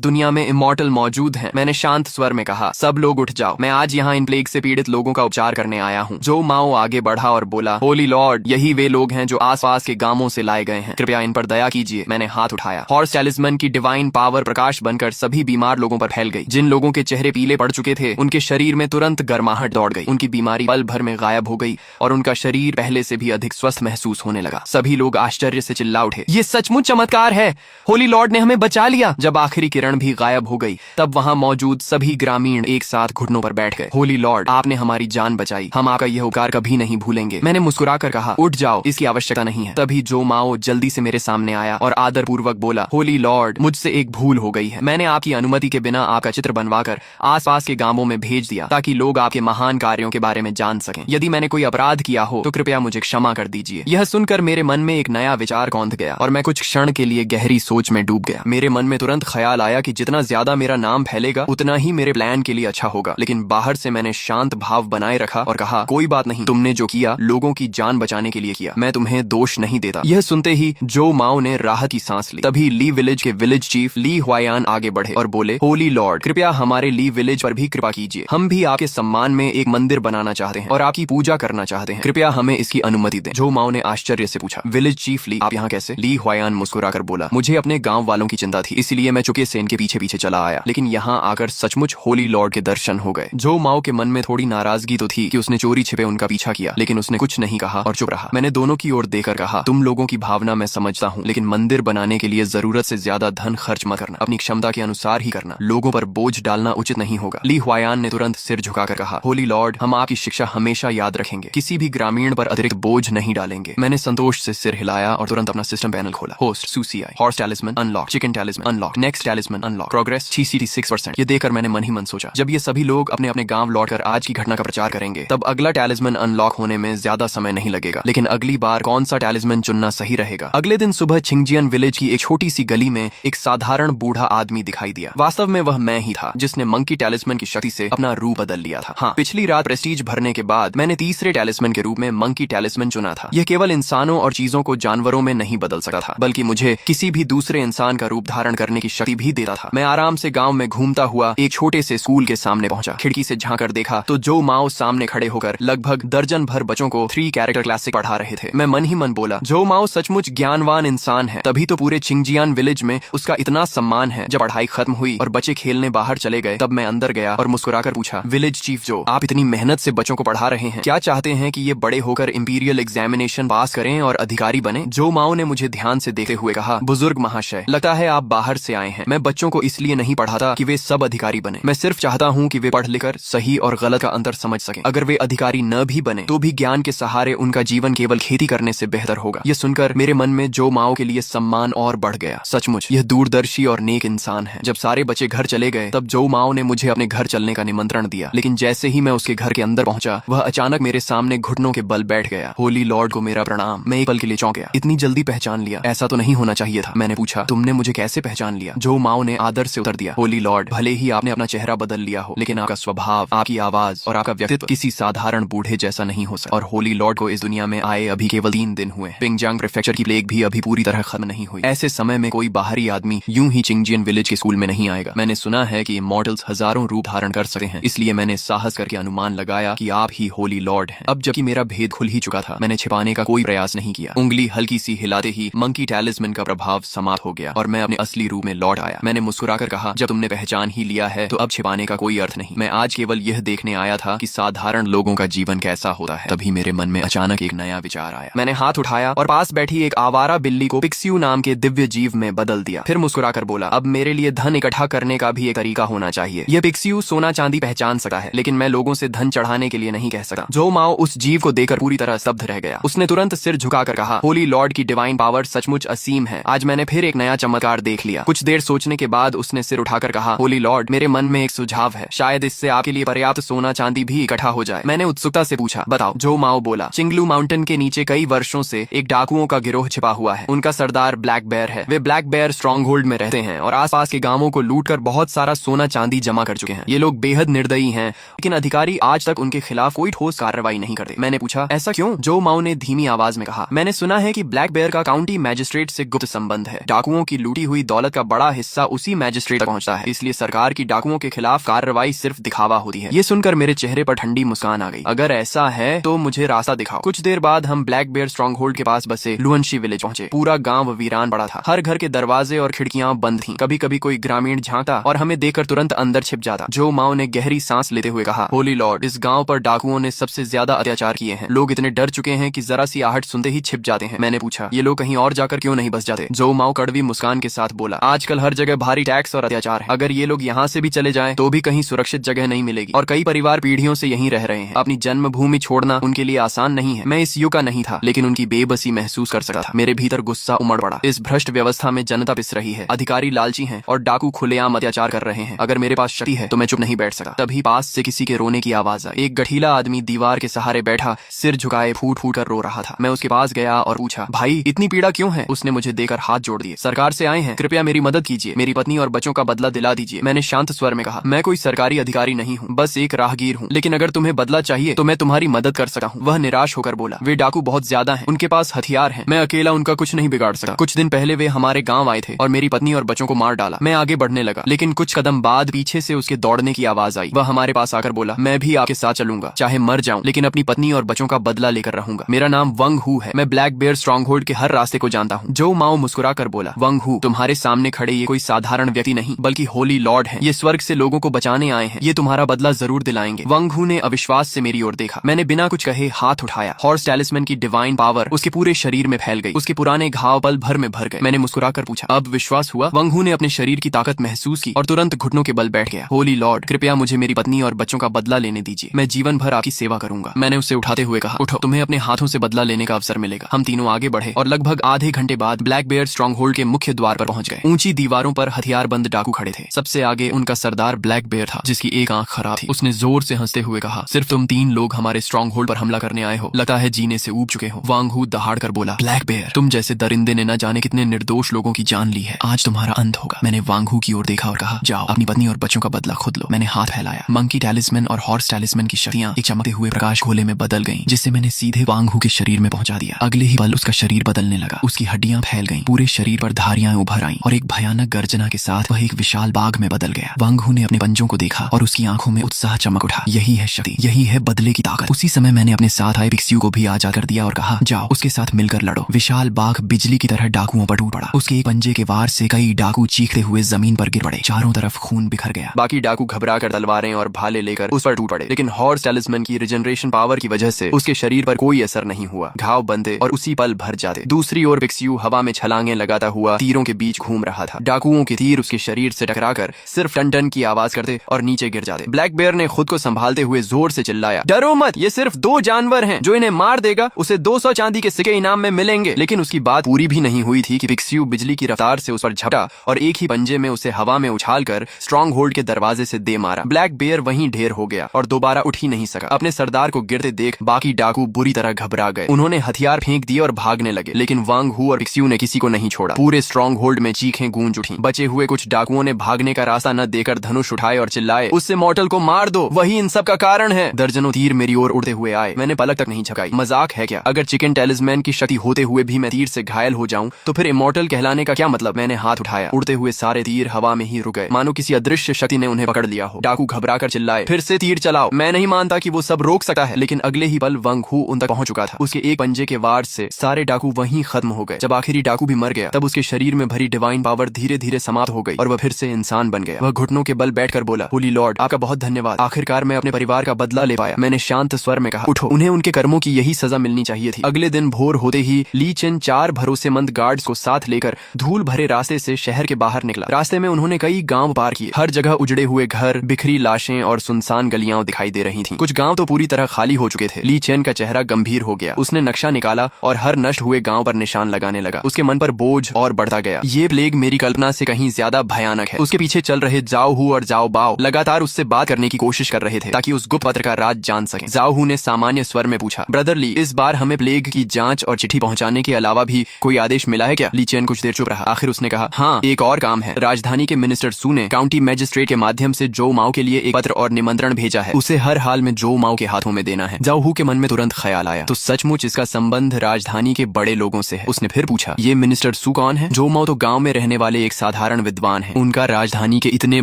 दुनिया में इमॉर्टल मौजूद हैं। मैंने शांत स्वर में कहा, सब लोग उठ जाओ, मैं आज यहाँ इन प्लेग से पीड़ित लोगों का उपचार करने आया हूँ। जो माओ आगे बढ़ा और बोला, होली लॉर्ड, यही वे लोग हैं जो आसपास के गांवों से लाए गए हैं, कृपया इन पर दया कीजिए। मैंने हाथ उठाया। हॉर्स टैलिस्मन की डिवाइन पावर प्रकाश बनकर सभी बीमार लोगों पर फैल गई। जिन लोगों के चेहरे पीले पड़ चुके थे उनके शरीर में तुरंत गर्माहट दौड़ गई। उनकी बीमारी पल भर में गायब हो गई और उनका शरीर पहले से भी अधिक स्वस्थ महसूस होने लगा। सभी लोग आश्चर्य से चिल्ला उठे, ये सचमुच चमत्कार है, होली लॉर्ड ने हमें बचा लिया। जब आखिरी किरण भी गायब हो गई तब वहां मौजूद सभी ग्रामीण एक साथ घुटनों पर बैठ गए। होली लॉर्ड, आपने हमारी जान बचाई, हम आपका यह उपकार कभी नहीं भूलेंगे। मैंने मुस्कुराकर कहा, उठ जाओ, इसकी आवश्यकता नहीं है। तभी जो माओ जल्दी से मेरे सामने आया और आदर पूर्वक बोला, होली लॉर्ड, मुझसे एक भूल हो गई है। मैंने आपकी अनुमति के बिना आपका चित्र बनवाकर आसपास के गांवों में भेज दिया ताकि लोग आपके महान कार्यों के बारे में जान सकें। यदि मैंने कोई अपराध किया हो तो कृपया मुझे क्षमा कर दीजिए। यह सुनकर मेरे मन में एक नया विचार कौंध गया और मैं कुछ क्षण के लिए गहरी सोच में डूब गया। मेरे मन में तुरंत ख्याल आया कि जितना ज्यादा मेरा नाम फैलेगा उतना ही मेरे प्लान के लिए अच्छा होगा। लेकिन बाहर से मैंने शांत भाव बनाए रखा और कहा, कोई बात नहीं, तुमने जो किया लोगों की जान बचाने के लिए किया, मैं तुम्हें दोष नहीं देता। यह सुनते ही जो माओ ने राहत की सांस ली। तभी ली विलेज के विलेज चीफ ली हुआयान आगे बढ़े और बोले, होली लॉर्ड, कृपया हमारे ली विलेज पर भी कृपा कीजिए। हम भी आपके सम्मान में एक मंदिर बनाना चाहते हैं और आपकी पूजा करना चाहते हैं, कृपया हमें इसकी अनुमति दें। जो माओ ने आश्चर्य से पूछा, विलेज चीफ ली, आप यहाँ कैसे? ली हुआयान मुस्कुराकर बोला, मुझे अपने गांव वालों की चिंता थी, इसलिए मैं चुके सेन के पीछे पीछे चला आया, लेकिन यहाँ आकर सचमुच होली लॉर्ड के दर्शन हो गए। जो माओ के मन में थोड़ी नाराजगी तो थी कि उसने चोरी छिपे उनका पीछा किया, लेकिन उसने कुछ नहीं कहा और चुप रहा। मैंने दोनों की ओर देखकर कहा, तुम लोगों की भावना मैं समझता हूँ, लेकिन मंदिर बनाने के लिए जरूरत से ज्यादा धन खर्च मत करना, अपनी क्षमता के अनुसार ही करना, लोगों पर बोझ डालना उचित नहीं होगा। ली हुआयान ने तुरंत सिर झुकाकर कहा, होली लॉर्ड, हम आपकी शिक्षा हमेशा याद रखेंगे, किसी भी ग्रामीण पर अतिरिक्त बोझ नहीं डालेंगे। मैंने संतोष से सिर हिलाया और तुरंत अपना सिस्टम पैनल खोला। होस्ट सूसीआई, horse talisman unlock, chicken talisman unlock, next talisman unlock, progress TCT 6%। ये देखकर मैंने मन ही मन सोचा, जब ये सभी लोग अपने अपने गांव लौटकर आज की घटना का प्रचार करेंगे तब अगला टैलिस्मन अनलॉक होने में ज्यादा समय नहीं लगेगा। लेकिन अगली बार कौन सा टैलिस्मन चुनना सही रहेगा? अगले दिन सुबह चिंगजियान विलेज की एक छोटी सी गली में एक साधारण बूढ़ा आदमी दिखाई दिया। वास्तव में वह मैं ही था जिसने मंकी टैलिस्मन की शक्ति से अपना रूप बदल लिया था। हाँ, पिछली रात प्रेस्टीज भरने के बाद मैंने तीसरे टैलिस्मन के रूप में मंकी टैलिस्मन चुना था। यह केवल इंसानों और चीजों को जानवरों में नहीं बदल सकता था, बल्कि मुझे किसी भी दूसरे इंसान का रूप धारण करने की शक्ति भी देता था। मैं आराम से गांव में घूमता हुआ एक छोटे से स्कूल के सामने पहुंचा। खिड़की से झांकर देखा तो जो माओ सामने खड़े होकर लगभग दर्जन भर बच्चों को 3 कैरेक्टर क्लासिक पढ़ा रहे थे। मैं मन ही मन बोला, जो माओ सचमुच ज्ञानवान इंसान है, तभी तो पूरे चिंगजियान विलेज में उसका इतना सम्मान है। जब पढ़ाई खत्म हुई और बच्चे खेलने बाहर चले गए तब मैं अंदर गया और मुस्कुराकर पूछा, विलेज चीफ जो, आप इतनी मेहनत से बच्चों को पढ़ा रहे हैं, क्या चाहते हैं कि ये बड़े होकर इंपीरियल एग्जामिनेशन पास करें और अधिकारी बने? जो माओ ने मुझे ध्यान से देखते हुए कहा, बुजुर्ग महाशय, लगता है आप बाहर से आए हैं। मैं बच्चों को इसलिए नहीं पढ़ाता कि वे सब अधिकारी बने, मैं सिर्फ चाहता हूँ कि वे पढ़ लिखकर सही और गलत का अंतर समझ सकें। अगर वे अधिकारी न भी बने तो भी ज्ञान के सहारे उनका जीवन केवल खेती करने से बेहतर होगा। यह सुनकर मेरे मन में जो माओ के लिए सम्मान और बढ़ गया। सचमुच यह दूरदर्शी और नेक इंसान है। जब सारे बच्चे घर चले गए तब जो माओ ने मुझे अपने घर चलने का निमंत्रण दिया, लेकिन जैसे ही मैं उसके घर के अंदर पहुंचा वह अचानक मेरे सामने घुटनों के बल बैठ गया। होली लॉर्ड को मेरा प्रणाम। मैं एक पल के लिए चौंक गया। इतनी जल्दी पहचान लिया? ऐसा तो नहीं होना चाहिए था। मैंने पूछा, तुमने मुझे कैसे पहचान लिया? जो माओ ने आदर से उत्तर दिया, होली लॉर्ड, भले ही आपने अपना चेहरा बदल लिया हो, लेकिन आपका स्वभाव, आपकी आवाज और आपका व्यक्तित्व किसी साधारण बूढ़े जैसा नहीं हो सकता। और होली लॉर्ड को इस दुनिया में आए अभी केवल 3 दिन हुए। पिंगजांग प्रेफेक्चर की प्लेग भी अभी पूरी तरह खत्म नहीं हुई। ऐसे समय में कोई बाहरी आदमी यूं ही चिंगजियान विलेज के स्कूल में नहीं आएगा। मैंने सुना है कि इमॉर्टल्स हजारों रूप धारण कर सकते हैं, इसलिए मैंने साहस करके अनुमान लगाया कि आप ही होली लॉर्ड हैं। अब जबकि मेरा भेद खुल ही चुका था, मैंने छिपाने का कोई प्रयास नहीं किया। उंगली हल्की सी हिलाते ही मंकी टैलिस्मन का प्रभाव समाप्त हो गया और मैं अपने असली रूप में लौट आया। मैंने मुस्कुराकर कहा, जब तुमने पहचान ही लिया है तो अब छिपाने का कोई अर्थ नहीं। मैं आज केवल यह देखने आया था कि साधारण लोगों का जीवन कैसा होता है। तभी मेरे मन में अचानक एक नया विचार आया। मैंने हाथ उठाया और पास बैठी एक आवारा बिल्ली को पिक्सियू नाम के दिव्य जीव में बदल दिया। फिर मुस्कुराकर बोला, अब मेरे लिए धन इकट्ठा करने का भी एक तरीका होना चाहिए। यह पिक्सियू सोना चांदी पहचान सकता है, लेकिन मैं लोगों से धन चढ़ाने के लिए नहीं कह सकता। जो माओ उस जीव को देखकर पूरी तरह स्तब्ध रह गया। उसने तुरंत सिर झुकाकर कहा, होली लॉर्ड की डिवाइन पावर सचमुच असीम है। आज मैंने फिर एक नया चमत्कार देख लिया। कुछ देर सोचने के बाद उसने सिर उठाकर कहा, होली लॉर्ड, मेरे मन में एक सुझाव है, शायद इससे आपके लिए पर्याप्त सोना चांदी भी इकट्ठा हो जाए। मैंने उत्सुकता से पूछा, बताओ। जो माओ बोला, चिंगलू माउंटेन माउंटेन के नीचे कई वर्षों से एक डाकुओं का गिरोह छिपा हुआ है। उनका सरदार ब्लैक बेयर है। वे ब्लैक बेयर स्ट्रॉन्ग होल्ड में रहते हैं और आसपास के गांवों को लूटकर बहुत सारा सोना चांदी जमा कर चुके हैं। ये लोग बेहद निर्दयी हैं, लेकिन अधिकारी आज तक उनके खिलाफ कोई ठोस कार्रवाई नहीं करते। मैंने पूछा, ऐसा क्यों? जो माओ ने धीमी आवाज में कहा, मैंने सुना है कि ब्लैक बेयर का काउंटी मैजिस्ट्रेट से गुप्त संबंध है। डाकुओं की लूटी हुई दौलत का बड़ा हिस्सा उसी मैजिस्ट्रेट तक पहुंचता है, इसलिए सरकार की डाकुओं के खिलाफ कार्रवाई सिर्फ दिखावा होती है। ये सुनकर मेरे चेहरे पर ठंडी मुस्कान आ गई। अगर ऐसा है तो मुझे रास्ता दिखाओ। कुछ देर बाद हम ब्लैक बेयर स्ट्रॉन्ग होल्ड के पास बसे लुअनशी विलेज पहुंचे। पूरा गांव वीरान पड़ा था। हर घर के दरवाजे और खिड़कियां बंद थीं। कभी कभी कोई ग्रामीण झांकता और हमें देखकर तुरंत अंदर छिप जाता। जो माओ ने गहरी सांस लेते हुए कहा, होली लॉर्ड, इस गांव पर डाकुओं ने सबसे ज्यादा अत्याचार किए हैं। लोग इतने डर चुके हैं कि जरा सी आहट सुनते ही छिप जाते हैं। मैंने पूछा, ये लोग कहीं और जाकर क्यों नहीं बस जाते? जो माओ कड़वी मुस्कान के साथ बोला, आजकल हर जगह भारी टैक्स और अत्याचार है। अगर ये लोग यहाँ से भी चले जाएं तो भी कहीं सुरक्षित जगह नहीं मिलेगी और कई परिवार पीढ़ियों से यहीं रह रहे हैं। अपनी जन्मभूमि छोड़ना उनके लिए आसान नहीं है। मैं इस युग का नहीं था, लेकिन उनकी बेबसी महसूस कर सकता था। मेरे भीतर गुस्सा उमड़ पड़ा। इस भ्रष्ट व्यवस्था में जनता पिस रही है, अधिकारी लालची हैं और डाकू खुलेआम अत्याचार कर रहे हैं। अगर मेरे पास शक्ति है तो मैं चुप नहीं बैठ सकता। तभी पास से किसी के रोने की आवाज आई। एक गठीला आदमी दीवार के सहारे बैठा सिर झुकाए फूट फूट कर रो रहा था। मैं उसके पास गया और पूछा, भाई इतनी पीड़ा क्यों है? उसने मुझे देकर हाथ जोड़ दिए। सरकार से आए हैं, कृपया मेरी मदद कीजिए। मेरी पत्नी और बच्चों का बदला दिला दीजिए। मैंने शांत स्वर में कहा, मैं कोई सरकारी अधिकारी नहीं हूँ, बस एक राहगीर हूँ, लेकिन अगर तुम्हें बदला चाहिए तो मैं तुम्हारी मदद कर सकता हूँ। वह निराश होकर बोला, वे डाकू बहुत ज्यादा हैं, उनके पास हथियार हैं, मैं अकेला उनका कुछ नहीं बिगाड़ सकता। कुछ दिन पहले वे हमारे गांव आए थे और मेरी पत्नी और बच्चों को मार डाला। मैं आगे बढ़ने लगा, लेकिन कुछ कदम बाद पीछे से उसके दौड़ने की आवाज आई। वह हमारे पास आकर बोला, मैं भी आपके साथ चलूंगा, चाहे मर जाऊं, लेकिन अपनी पत्नी और बच्चों का बदला लेकर रहूंगा। मेरा नाम वंग हू है। मैं ब्लैक बेयर स्ट्रॉन्ग होल्ड के हर रास्ते को जानता हूँ। जो माओ मुस्कुरा कर बोला, वंग हू, तुम्हारे सामने खड़े ये कोई साधारण व्यक्ति नहीं बल्कि होली लॉर्ड है। ये स्वर्ग से लोगों को बचाने आए हैं। ये तुम्हारा बदला जरूर दिलाएंगे। वंग हू ने अविश्वास से मेरी ओर देखा। मैंने बिना कुछ कहे हाथ उठाया। हॉर्स टैलिस्मैन की डिवाइन पावर उसके पूरे शरीर में फैल गई। उसके पुराने घाव पल भर में भर गए। मैंने मुस्कुराकर पूछा, अब विश्वास हुआ? वंग हू ने अपने शरीर की ताकत महसूस की और तुरंत घुटनों के बल बैठ गया। होली लॉर्ड, कृपया मुझे मेरी पत्नी और बच्चों का बदला लेने दीजिए। मैं जीवन भर आपकी सेवा करूंगा। मैंने उससे उठाते हुए कहा, उठो, तुम्हें अपने हाथों से बदला लेने का अवसर मिलेगा। हम तीनों आगे बढ़े और लगभग आधे घंटे बाद ब्लैक बेयर स्ट्रॉन्ग होल्ड के मुख्य द्वार पर पहुंच गए। ऊंची दीवारों पर हथियारबंद डाकू खड़े थे। सबसे आगे उनका सरदार ब्लैक बेयर था, जिसकी एक आंख खराब थी। उसने जोर से हंसते हुए कहा, सिर्फ तुम 3 लोग हमारे स्ट्रॉन्ग होल्ड पर हमला करने आए हो? लगता है जीने से ऊब चुके हो। वांग हू दहाड़ कर बोला, ब्लैक बेयर, तुम जैसे दरिंदे ने न जाने कितने निर्दोष लोगों की जान ली है। आज तुम्हारा अंत होगा। मैंने वांग हू की ओर देखा और कहा, जाओ, अपनी पत्नी और बच्चों का बदला खुद लो। मैंने हाथ फैलाया। मंकी टैलिस्मैन और हॉर्स टैलिस्मैन की शक्तियां एक चमकते हुए प्रकाश गोले में बदल गईं, जिससे मैंने सीधे वांग हू के शरीर में पहुंचा दिया। अगले ही पल उसका शरीर बदलने लगा। उसकी हड्डियां फैल गईं, पूरे शरीर पर धारियां उभर आईं और एक भयानक गर्जना के साथ वह एक विशाल बाघ में बदल गया। वांग हू ने अपने पंजों को देखा और उसकी आंखों में उत्साह चमक उठा। यही है शक्ति, यही है बदले की ताकत। उसी समय मैंने अपने साथ आए पिक्सियू को भी आजाद कर दिया और कहा, जाओ, उसके साथ मिलकर लड़ो। विशाल बाघ बिजली की तरह डाकुओं पर टूट पड़ा। उसके एक पंजे के वार से कई डाकू चीखते हुए जमीन पर गिर पड़े। चारों तरफ खून बिखर गया। बाकी डाकू घबरा कर तलवारें और भाले लेकर उस पर टूट पड़े, लेकिन हॉर्स टैलिस्मैन की रिजनरेशन पावर की वजह से उसके शरीर पर कोई असर नहीं हुआ। घाव बंधे और उसी पल भर जाते। दूसरी ओर पिक्सियू हवा में छलांगे लगाता हुआ तीरों के बीच घूम रहा था। डाकुओं के तीर उसके शरीर से टकराकर सिर्फ टन टन की आवाज करते और नीचे गिर जाते। ब्लैक बेयर ने खुद को संभालते हुए जोर से चिल्लाया, डरो मत, ये सिर्फ 2 जानवर हैं। जो इन्हें मार देगा उसे 200 चांदी के सिक्के इनाम में मिलेंगे। लेकिन उसकी बात पूरी भी नहीं हुई थी कि पिक्सियू बिजली की रफ्तार से उस पर झपटा और एक ही पंजे में उसे हवा में उछालकर स्ट्रॉन्ग होल्ड के दरवाजे से दे मारा। ब्लैक बेयर वहीं ढेर हो गया और दोबारा उठ ही नहीं सका। अपने सरदार को गिरते देख बाकी डाकू बुरी तरह घबरा गए। उन्होंने हथियार फेंक दिए और भागने लगे, लेकिन वांग हू और पिक्सियू ने किसी को नहीं छोड़ा। पूरे स्ट्रॉन्ग होल्ड में चीखें गूंज उठी। बचे हुए कुछ डाकुओं ने भागने का रास्ता न देकर धनुष उठाए और चिल्लाए, उससे मॉर्टल को मार दो, वही इन सब का कारण है। दर्जनों तीर मेरी ओर उड़ते हुए आए। मैंने पलक तक नहीं झपकाई। मजाक है क्या? अगर चिकन टैलिस्मैन की शक्ति होते हुए भी मैं तीर से घायल हो जाऊं तो फिर इमॉर्टल कहलाने का क्या मतलब? मैंने हाथ उठाया। उड़ते हुए सारे तीर हवा में ही रुक गए, मानो किसी अदृश्य शक्ति ने उन्हें पकड़ लिया हो। डाकू घबरा कर चिल्लाए, फिर से तीर चलाओ। मैं नहीं मानता कि वो सब रोक सकता है, लेकिन अगले ही पल वंग हू उन तक पहुंच चुका था। उसके एक पंजे के वार से सारे डाकू वहीं खत्म हो गए। जब आखिरी डाकू भी मर गया तब उसके शरीर में भरी डिवाइन पावर धीरे धीरे समाप्त हो गई और वह फिर से इंसान बन गया। वह घुटनों के बल बैठकर बोला, होली लॉर्ड, आपका बहुत धन्यवाद। आखिरकार मैं अपने परिवार का बदला ले पाया। मैंने शांत स्वर में कहा, उठो, उन्हें उनके कर्मों की यही सजा मिलनी चाहिए थी। अगले दिन भोर होते ही ली चेन 4 भरोसेमंद गार्ड्स को साथ लेकर धूल भरे रास्ते से शहर के बाहर निकला। रास्ते में उन्होंने कई गांव पार किए। हर जगह उजड़े हुए घर, बिखरी लाशें और सुनसान गलियां दिखाई दे रही थीं। कुछ गांव तो पूरी तरह खाली हो चुके थे। ली चेन का चेहरा गंभीर हो गया। उसने नक्शा निकाला और हर नष्ट हुए गांव पर निशान लगाने लगा। उसके मन पर बोझ और बढ़ता गया। ये प्लेग मेरी कल्पना से कहीं ज्यादा भयानक है। उसके पीछे चल रहे जाओ हू और जाओ बाओ लगातार उससे बात करने की कोशिश कर रहे थे ताकि उस गुप्त पत्र का राज जान सकें। जाओ हू ने सामान्य स्वर में पूछा, ब्रदर ली, ली, इस बार हमें प्लेग की जांच और चिट्ठी पहुंचाने के अलावा भी कोई आदेश मिला है क्या? ली चेन कुछ देर चुप रहा। आखिर उसने कहा, हाँ, एक और काम है। राजधानी के मिनिस्टर सू ने काउंटी मैजिस्ट्रेट के माध्यम से जो माओ के लिए एक पत्र और निमंत्रण भेजा है, उसे हर हाल में जो माओ के हाथों में देना है। जाओ हू के मन में तुरंत ख्याल आया, तो सचमुच इसका संबंध राजधानी के बड़े लोगों से है। उसने फिर पूछा, ये मिनिस्टर सू कौन है? जो माओ तो गाँव में रहने वाले एक साधारण विद्वान है, उनका राजधानी के इतने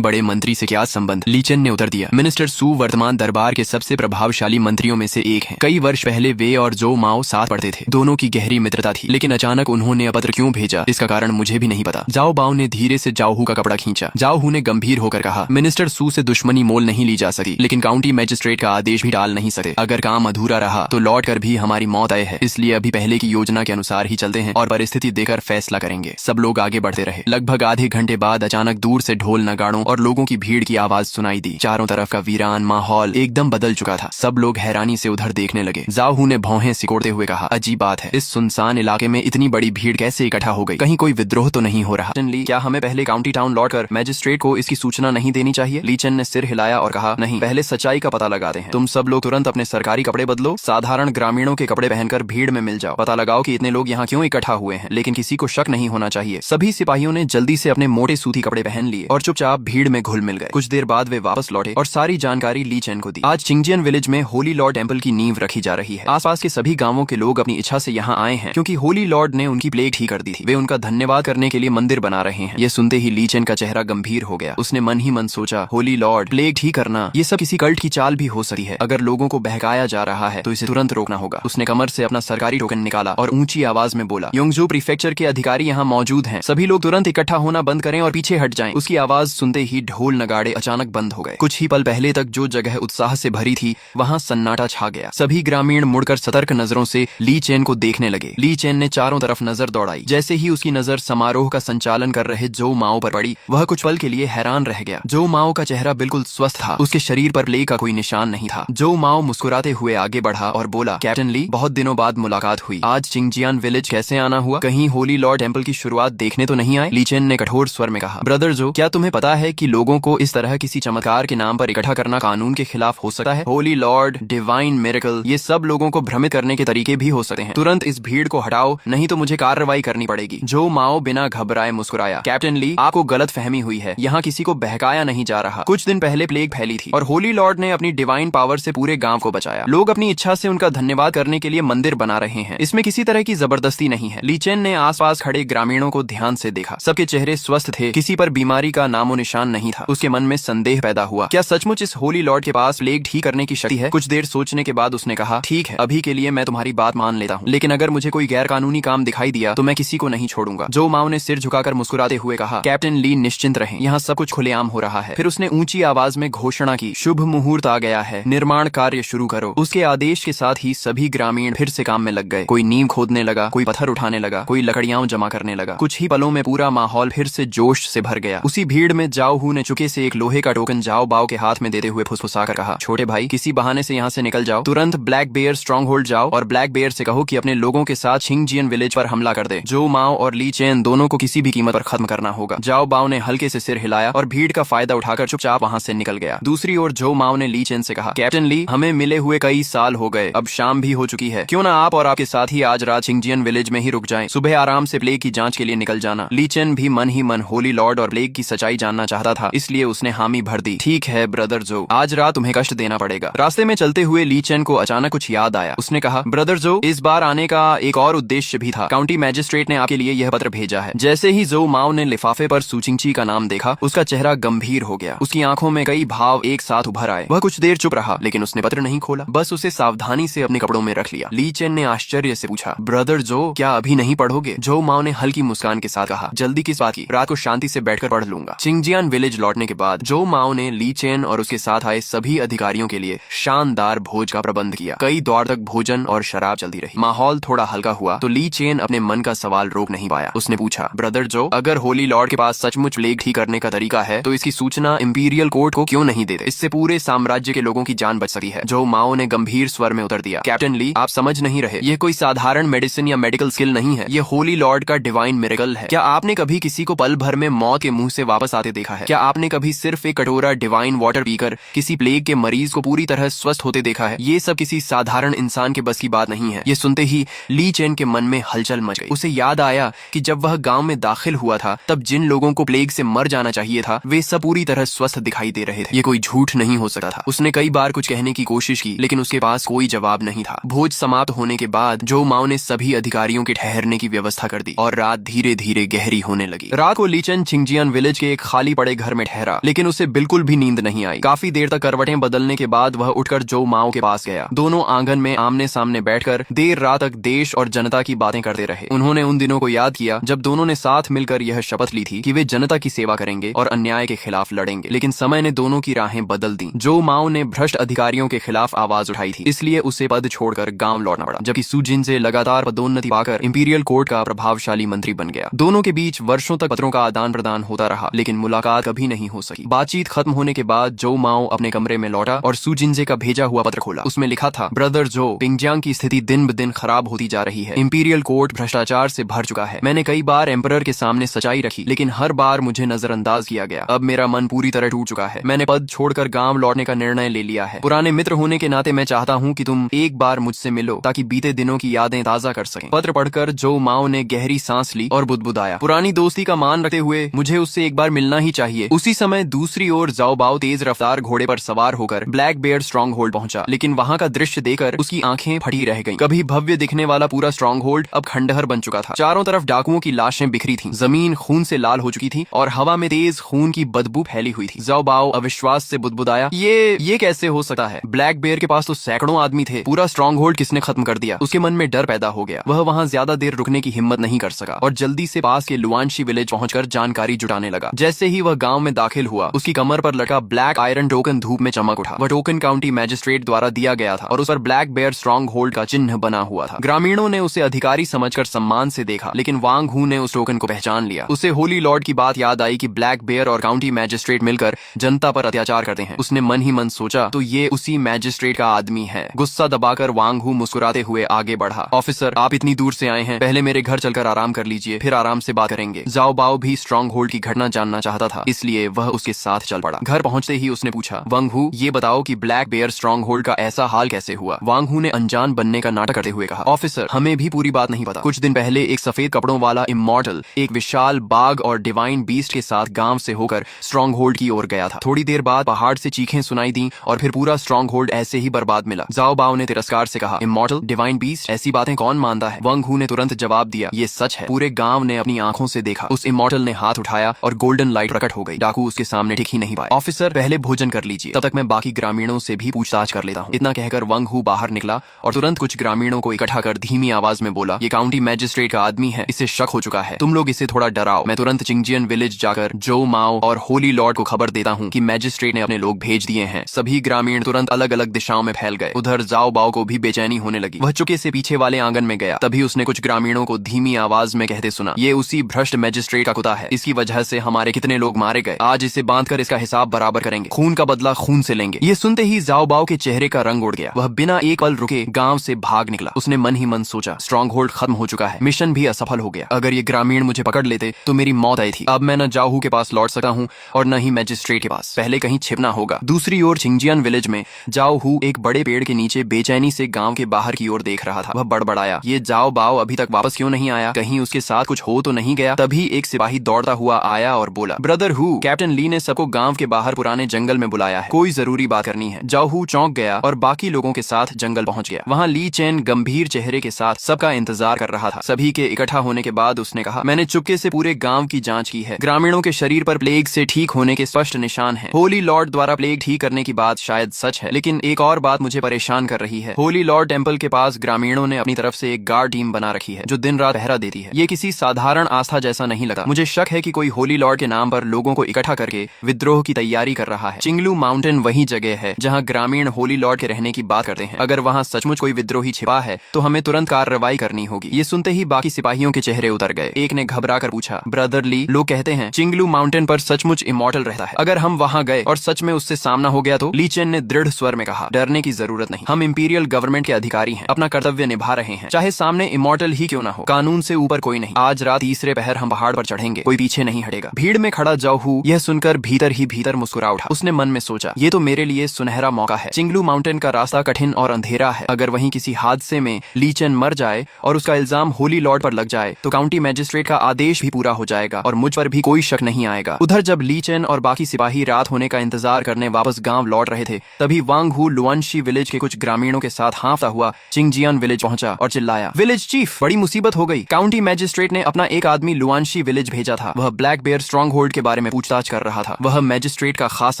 बड़े मंत्री से क्या संबंध? ली चेन ने उत्तर दिया, मिनिस्टर सू वर्तमान दरबार के सबसे प्रभावशाली मंत्रियों में से एक हैं। कई वर्ष पहले वे और जो माओ साथ पढ़ते थे, दोनों की गहरी मित्रता थी, लेकिन अचानक उन्होंने पत्र क्यों भेजा, इसका कारण मुझे भी नहीं पता। जाओ बाओ ने धीरे से जाओ हू का कपड़ा खींचा। जाओ हू ने गंभीर होकर कहा, मिनिस्टर सू से दुश्मनी मोल नहीं ली जा सकती, लेकिन काउंटी मैजिस्ट्रेट का आदेश भी टाल नहीं सकते। अगर काम अधूरा रहा तो लौट कर भी हमारी मौत तय है, इसलिए अभी पहले की योजना के अनुसार ही चलते हैं और परिस्थिति देकर फैसला करेंगे। सब लोग आगे बढ़ते रहे। लगभग आधे घंटे बाद अचानक दूर से ढोल नगाड़ों और लोगों की भीड़ की आवाज सुनाई दी। चारों तरफ का वीरान माहौल एकदम बदल चुका था। सब लोग हैरानी से उधर देखने लगे। जाओ हू ने भौहें सिकोड़ते हुए कहा, अजीब बात है, इस सुनसान इलाके में इतनी बड़ी भीड़ कैसे इकट्ठा हो गई? कहीं कोई विद्रोह तो नहीं हो रहा? ली, क्या हमें पहले काउंटी टाउन लौटकर मैजिस्ट्रेट को इसकी सूचना नहीं देनी चाहिए? ली चेन ने सिर हिलाया और कहा, नहीं, पहले सच्चाई का पता लगाते हैं। तुम सब लोग तुरंत अपने सरकारी कपड़े बदलो, साधारण ग्रामीणों के कपड़े पहनकर भीड़ में मिल जाओ, पता लगाओ कि इतने लोग यहाँ क्यों इकट्ठा हुए हैं। लेकिन किसी को शक नहीं होना चाहिए। सभी सिपाहियों ने जल्दी से अपने मोटे सूती कपड़े पहन लिए और चुपचाप भीड़ में घुल मिल गए। कुछ देर बाद वे वापस लौटे और सारी जानकारी ली चेन को दी। आज चिंगजियन विलेज में होली लॉर्ड टेम्पल की नींव रखी जा रही है। आसपास के सभी गांवों के लोग अपनी इच्छा से यहाँ आए हैं, क्योंकि होली लॉर्ड ने उनकी प्लेग ठीक कर दी थी। वे उनका धन्यवाद करने के लिए मंदिर बना रहे हैं। ये सुनते ही ली चेन का चेहरा गंभीर हो गया। उसने मन ही मन सोचा, होली लॉर्ड, प्लेग ठीक करना, ये सब किसी कल्ट की चाल भी हो सकती है। अगर लोगों को बहकाया जा रहा है तो इसे तुरंत रोकना होगा। उसने कमर से अपना सरकारी टोकन निकाला और ऊंची आवाज में बोला, योंगजू प्रीफेक्चर के अधिकारी यहाँ मौजूद हैं, सभी लोग तुरंत इकट्ठा होना बंद करें और पीछे हट जाएं। उसकी आवाज सुनते ही ढोल नगाड़े अचानक बंद हो गए। कुछ ही पल पहले तक जो जगह उत्साह से भरी थी, वहाँ सन्नाटा छा गया। सभी ग्रामीण मुड़कर सतर्क नजरों से ली चेन को देखने लगे। ली चेन ने चारों तरफ नजर दौड़ाई। जैसे ही उसकी नजर समारोह का संचालन कर रहे जो माओ पर पड़ी, वह कुछ पल के लिए हैरान रह गया। जो माओ का चेहरा बिल्कुल स्वस्थ था, उसके शरीर पर प्लेग का कोई निशान नहीं था। जो माओ मुस्कुराते हुए आगे बढ़ा और बोला, कैप्टन ली, बहुत दिनों बाद मुलाकात हुई। आज चिंगजियान विलेज कैसे आना हुआ? कहीं होली लॉर्ड टेम्पल की शुरुआत देखने तो नहीं आए? ली चेन ने कठोर स्वर में कहा, ब्रदर जो, क्या तुम्हें पता है कि लोगों को इस तरह किसी चमत्कार के नाम पर इकट्ठा करना कानून के खिलाफ हो सकता है? होली लॉर्ड, डिवाइन मिरेकल, ये सब लोगों को भ्रमित करने के तरीके भी हो सकते हैं। तुरंत इस भीड़ को हटाओ, नहीं तो मुझे कार्रवाई करनी पड़ेगी। जो माओ बिना घबराए मुस्कुराया, कैप्टन ली, आपको गलत फहमी हुई है, यहाँ किसी को बहकाया नहीं जा रहा। कुछ दिन पहले प्लेग फैली थी और होली लॉर्ड ने अपनी डिवाइन पावर से पूरे गांव को बचाया। लोग अपनी इच्छा से उनका धन्यवाद करने के लिए मंदिर बना रहे हैं। इसमें किसी तरह की जबरदस्ती नहीं है। ली चेन ने आसपास खड़े ग्रामीणों को ध्यान से देखा। सबके चेहरे स्वस्थ थे, किसी पर बीमारी का नामो निशान नहीं था। उसके मन में संदेह पैदा हुआ, क्या सचमुच इस होली लॉर्ड के पास प्लेग ठीक करने की शक्ति है? कुछ देर सोचने के बाद उसने कहा, ठीक है, अभी के लिए मैं तुम्हारी बात मान लेता हूँ, लेकिन अगर मुझे कोई गैर कानूनी काम दिखाई दिया तो मैं किसी को नहीं छोड़ूंगा। जो माओ ने सिर झुकाकर मुस्कुराते हुए कहा, कैप्टन ली, निश्चिंत रहें, यहाँ सब कुछ खुलेआम हो रहा है। फिर उसने ऊंची आवाज में घोषणा की, शुभ मुहूर्त आ गया है, निर्माण कार्य शुरू करो। उसके आदेश के साथ ही सभी ग्रामीण फिर से काम में लग गए। कोई नींव खोदने लगा, कोई पत्थर उठाने लगा, कोई लकड़ियां जमा करने लगा। कुछ ही पलों में पूरा माहौल फिर से जोश से भर गया। उसी भीड़ में जाओ हू ने चुके से एक लोहे का टोकन जाओ बाओ के हाथ में देते हुए फुसफुसाकर कहा, छोटे भाई, किसी बहाने से यहाँ से निकल जाओ, तुरंत ब्लैक बेयर स्ट्रॉन्ग होल्ड जाओ और ब्लैक बेयर से कहो कि अपने लोगों के साथ चिंगजियन विलेज पर हमला कर दे। जो माओ और ली चेन दोनों को किसी भी कीमत पर खत्म करना होगा। जाओ बाओ ने हल्के से सिर हिलाया और भीड़ का फायदा उठाकर चुपचाप वहाँ से निकल गया। दूसरी ओर जो माओ ने ली चेन से कहा, कैप्टन ली, हमें मिले हुए कई साल हो गए, अब शाम भी हो चुकी है, क्यों ना आप और आपके साथी आज रात चिंगजियन विलेज में ही रुक जाएं, सुबह आराम से प्लेग की जांच के लिए निकल जाना। ली चेन भी मन ही मन होली लॉर्ड और प्लेग की सच्चाई जानना चाहता था, इसलिए उसने हामी भर दी। ठीक है ब्रदर जो, आज रात तुम्हें कष्ट देना पड़ेगा। रास्ते में चलते हुए ली चेन को अचानक कुछ याद आया। उसने कहा, ब्रदर जो, इस बार आने का एक और उद्देश्य भी था। काउंटी मैजिस्ट्रेट ने आपके लिए यह पत्र भेजा है। जैसे ही जो माओ ने लिफाफे पर सुचिंगची का नाम देखा, उसका चेहरा गंभीर हो गया। उसकी आंखों में कई भाव एक साथ उभर आए। वह कुछ देर चुप रहा, लेकिन उसने पत्र नहीं खोला, बस उसे सावधानी से अपने कपड़ों में रख लिया। ली चेन ने आश्चर्य से पूछा, ब्रदर जो, क्या अभी नहीं पढ़ोगे? जो माओ ने हल्की मुस्कान के साथ कहा, जल्दी किस बात की, रात को शांति से बैठकर पढ़ लूंगा। चिंगजियान विलेज लौटने के बाद जो माओ ने ली चेन और उसके साथ आए सभी अधिकारियों के लिए शानदार भोज का प्रबंध किया। कई दौर तक भोजन और शराब चलती रही। माहौल थोड़ा हल्का हुआ तो ली चेन अपने मन का सवाल रोक नहीं पाया। उसने पूछा, ब्रदर जो, अगर होली लॉर्ड के पास सचमुच प्लेग ठीक करने का तरीका है तो इसकी सूचना इंपीरियल कोर्ट को क्यों नहीं देते? इससे पूरे साम्राज्य के लोगों की जान बच सकती है। जो माओ ने गंभीर स्वर में उत्तर दिया, कैप्टन ली, आप समझ नहीं रहे, ये कोई साधारण मेडिसिन या मेडिकल स्किल नहीं है, ये होली लॉर्ड का डिवाइन मिरेकल है। क्या आपने कभी किसी को पल भर में मौत के मुंह से वापस आते देखा है? क्या आपने कभी सिर्फ एक कटोरा डिवाइन वाटर पीकर किसी प्लेग के मरीज को पूरी तरह स्वस्थ होते देखा है? ये सब किसी साधारण इंसान इंसान के बस की बात नहीं है। ये सुनते ही ली चेन के मन में हलचल मच गई। उसे याद आया कि जब वह गांव में दाखिल हुआ था तब जिन लोगों को प्लेग से मर जाना चाहिए था वे सब पूरी तरह स्वस्थ दिखाई दे रहे थे। ये कोई झूठ नहीं हो सकता था। उसने कई बार कुछ कहने की कोशिश की लेकिन उसके पास कोई जवाब नहीं था। भोज समाप्त होने के बाद जो माओ ने सभी अधिकारियों के ठहरने की व्यवस्था कर दी और रात धीरे धीरे गहरी होने लगी। रात को लीचन छिंगजियान विलेज के एक खाली पड़े घर में ठहरा लेकिन उसे बिल्कुल भी नींद नहीं आई। काफी देर तक करवटें बदलने के बाद वह उठकर जो माओ के पास गया। दोनों आंगन में आमने सामने बैठकर देर रात तक देश और जनता की बातें करते रहे। उन्होंने उन दिनों को याद किया जब दोनों ने साथ मिलकर यह शपथ ली थी कि वे जनता की सेवा करेंगे और अन्याय के खिलाफ लड़ेंगे। लेकिन समय ने दोनों की राहें बदल दी। जो माओ ने भ्रष्ट अधिकारियों के खिलाफ आवाज उठाई थी इसलिए उसे पद छोड़कर गांव लौटना पड़ा, जबकि सुजिन से लगातार पदोन्नति पाकर इंपीरियल कोर्ट का प्रभावशाली मंत्री बन गया। दोनों के बीच वर्षों तक पत्रों का आदान प्रदान होता रहा लेकिन मुलाकात कभी नहीं हो सकी। बातचीत खत्म होने के बाद जो माओ अपने कमरे में लौटा और सुजिनजे का भेजा हुआ पत्र खोला। उसमें लिखा था, ब्रदर जो, पिंगजियांग की स्थिति दिन ब दिन खराब होती जा रही है। इंपीरियल कोर्ट भ्रष्टाचार से भर चुका है। मैंने कई बार एम्परर के सामने सच्चाई रखी लेकिन हर बार मुझे नजरअंदाज किया गया। अब मेरा मन पूरी तरह टूट चुका है। मैंने पद छोड़कर गांव लौटने का निर्णय ले लिया है। पुराने मित्र होने के नाते मैं चाहता हूं कि तुम एक बार मुझसे मिलो ताकि बीते दिनों की यादें ताजा कर सकें। पत्र पढ़कर जो माओ ने गहरी सांस ली और बुदबुदाया, पुरानी दोस्ती का मान रखते हुए मुझे उससे एक बार मिलना ही चाहिए। उसी समय दूसरी ओर जाओ बाओ तेज रफ्तार घोड़े पर सवार होकर ब्लैक बेयर स्ट्रॉन्ग होल्ड पहुंचा, लेकिन वहां का दृश्य देखकर उसकी आंखें फटी रह गईं। कभी भव्य दिखने वाला पूरा स्ट्रॉन्ग होल्ड अब खंडहर बन चुका था। चारों तरफ डाकुओं की लाशें बिखरी थीं, जमीन खून से लाल हो चुकी थी और हवा में तेज खून की बदबू फैली हुई थी। जाओ बाओ अविश्वास से बुदबुदाया, ये कैसे हो सकता है? ब्लैक बेयर के पास तो सैकड़ों आदमी थे। पूरा स्ट्रॉन्ग होल्ड किसने खत्म कर दिया? उसके मन में डर पैदा हो गया। वह वहां ज्यादा देर रुकने की हिम्मत नहीं कर सका और जल्दी से पास के लुआनशी विलेज पहुंचकर जानकारी जुटाने लगा। जैसे ही वह गांव में दाखिल हुआ उसकी कमर पर लटका ब्लैक आयरन टोकन धूप में चमक उठा। वह टोकन काउंटी मैजिस्ट्रेट द्वारा दिया गया था और उस पर ब्लैक बेयर स्ट्रॉन्ग होल्ड का चिन्ह बना हुआ था। ग्रामीणों ने उसे अधिकारी समझकर सम्मान से देखा लेकिन वांग हू ने उस टोकन को पहचान लिया। उसे होली लॉर्ड की बात याद आई कि ब्लैक बेयर और काउंटी मैजिस्ट्रेट मिलकर जनता पर अत्याचार करते हैं। उसने मन ही मन सोचा, तो ये उसी मैजिस्ट्रेट का आदमी है। गुस्सा दबाकर वांग हू मुस्कुराते हुए आगे बढ़ा, ऑफिसर आप इतनी दूर से आए हैं, पहले मेरे घर चलकर आराम कर लीजिए, फिर आराम से बात करेंगे। जाओ बाओ भी स्ट्रॉन्ग होल्ड की घटना जानना चाहता था इसलिए वह उसके साथ चल पड़ा। घर पहुंचते ही उसने पूछा, वांग हू ये बताओ कि ब्लैक बेयर स्ट्रॉन्ग होल्ड का ऐसा हाल कैसे हुआ? वांग हू ने अनजान बनने का नाटक करते हुए कहा, ऑफिसर हमें भी पूरी बात नहीं पता। कुछ दिन पहले एक सफेद कपड़ों वाला इमॉर्टल एक विशाल बाघ और डिवाइन बीस्ट के साथ गांव से होकर स्ट्रॉन्ग होल्ड की ओर गया था। थोड़ी देर बाद पहाड़ से चीखें सुनाई दी और फिर पूरा स्ट्रॉन्ग होल्ड ऐसे ही बर्बाद मिला। जाओ बाओ ने तिरस्कार से कहा, इमॉर्टल, डिवाइन बीस्ट, ऐसी बातें कौन मानता है? वांग हू ने तुरंत जवाब दिया, ये सच है। पूरे गांव ने अपनी आंखों से देखा। उस इमॉर्टल ने हाथ उठाया और गोल्डन लाइट प्रकट हो गई। डाकू उसके सामने टिक ही नहीं पाए। ऑफिसर पहले भोजन कर लीजिए, तब तक मैं बाकी ग्रामीणों से भी पूछताछ कर लेता हूँ। इतना कहकर वांग हू बाहर निकला और तुरंत कुछ ग्रामीणों को इकट्ठा कर धीमी आवाज में बोला, ये काउंटी मैजिस्ट्रेट का आदमी है, इसे शक हो चुका है, तुम लोग इसे थोड़ा डराओ। मैं तुरंत चिंगजियन विलेज जाकर जो माओ और होली लॉर्ड को खबर देता हूँ कि मैजिस्ट्रेट ने अपने लोग भेज दिए हैं। सभी ग्रामीण तुरंत अलग अलग दिशाओं में फैल गए। उधर जाओ बाओ को भी बेचैनी होने लगी। वह चुके से पीछे वाले आंगन में गया। तभी उसने कुछ ग्रामीणों को धीमी आवाज में कहते सुना, ये उसी भ्रष्ट मैजिस्ट्रेट का कुत्ता है, इसकी वजह से हमारे कितने लोग मारे गए, आज इसे बांधकर इसका हिसाब बराबर करेंगे, खून का बदला खून से लेंगे। ये सुनते ही जाओ बाओ के चेहरे का रंग उड़ गया। वह बिना एक पल रुके गांव से भाग निकला। उसने मन ही मन सोचा, स्ट्रॉन्ग होल्ड खत्म हो चुका है, मिशन भी असफल हो गया। अगर ये ग्रामीण मुझे पकड़ लेते तो मेरी मौत आई थी। अब मैं न जाओ के पास लौट सकता हूँ और न ही मैजिस्ट्रेट के पास, पहले कहीं छिपना होगा। दूसरी ओर छिंगजियान विलेज में जाओ हू एक बड़े पेड़ के नीचे बेचैनी से गांव के बाहर की ओर देख रहा था। वह बड़बड़ाया, ये जाओ बाओ अभी तक वापस क्यों नहीं आया? कहीं उसके साथ कुछ हो तो नहीं गया? तभी एक सिपाही दौड़ता हुआ आया और बोला, ब्रदर हू, कैप्टन ली ने सबको गांव के बाहर पुराने जंगल में बुलाया है, कोई जरूरी बात करनी है। जाओ हू चौंक गया और बाकी लोगों के साथ जंगल पहुंच गया। वहां ली चेन गंभीर चेहरे के साथ सबका इंतजार कर रहा था। सभी के इकट्ठा होने के बाद उसने कहा, मैंने चुपके से पूरे गांव की जांच की है। ग्रामीणों के शरीर पर प्लेग से ठीक होने के स्पष्ट निशान हैं। होली लॉर्ड द्वारा प्लेग ठीक करने की बात शायद सच है, लेकिन एक और बात मुझे परेशान कर रही है। होली लॉर्ड टेम्पल के पास ग्रामीणों ने अपनी तरफ से एक गार्ड टीम बना रखी है जो दिन रात पहरा देती है। ये किसी साधारण आस्था जैसा नहीं लगा। मुझे शक है कि कोई होली लॉर्ड के नाम पर लोगों को इकट्ठा करके विद्रोह की तैयारी कर रहा है। चिंगलू माउंटेन वही जगह है जहाँ ग्रामीण होली लॉर्ड के रहने की बात करते हैं। अगर वहाँ सचमुच कोई विद्रोही छिपा है तो हमें तुरंत कार्रवाई करनी होगी। ये सुनते ही बाकी सिपाहियों के चेहरे उतर गए। एक ने घबरा कर पूछा, ब्रदर ली, लोग कहते हैं चिंगलू माउंटेन पर सचमुच इमॉर्टल रहता है, अगर हम वहाँ गए और सच में उससे सामना हो गया तो? ली चेन ने दृढ़ स्वर में कहा, डरने की जरूरत नहीं, हम इंपीरियल गवर्नमेंट के अधिकारी हैं, अपना कर्तव्य निभा रहे हैं, चाहे सामने इमॉर्टल ही क्यों ना हो। कानून से ऊपर कोई नहीं। आज रात तीसरे पहर हम पहाड़ पर चढ़ेंगे, कोई पीछे नहीं हटेगा। भीड़ में खड़ा जाओ हू यह सुनकर भीतर ही भीतर मुस्कुरा उठा। उसने मन में सोचा, ये तो मेरे लिए सुनहरा मौका है। चिंगलू माउंटेन का रास्ता कठिन और अंधेरा क्या है? अगर वहीं किसी हादसे में ली चेन मर जाए और उसका इल्जाम होली लॉर्ड पर लग जाए तो काउंटी मैजिस्ट्रेट का आदेश भी पूरा हो जाएगा और मुझ पर भी कोई शक नहीं आएगा। उधर जब ली चेन और बाकी सिपाही रात होने का इंतजार करने वापस गांव लौट रहे थे, तभी वांग हू लुआनशी विलेज के कुछ ग्रामीणों के साथ हांफता हुआ चिंगजियान विलेज पहुंचा और चिल्लाया, विलेज चीफ, बड़ी मुसीबत हो गई। काउंटी मैजिस्ट्रेट ने अपना एक आदमी लुआनशी विलेज भेजा था। वह ब्लैक बेयर स्ट्रॉन्ग होल्ड के बारे में पूछताछ कर रहा था। वह मैजिस्ट्रेट का खास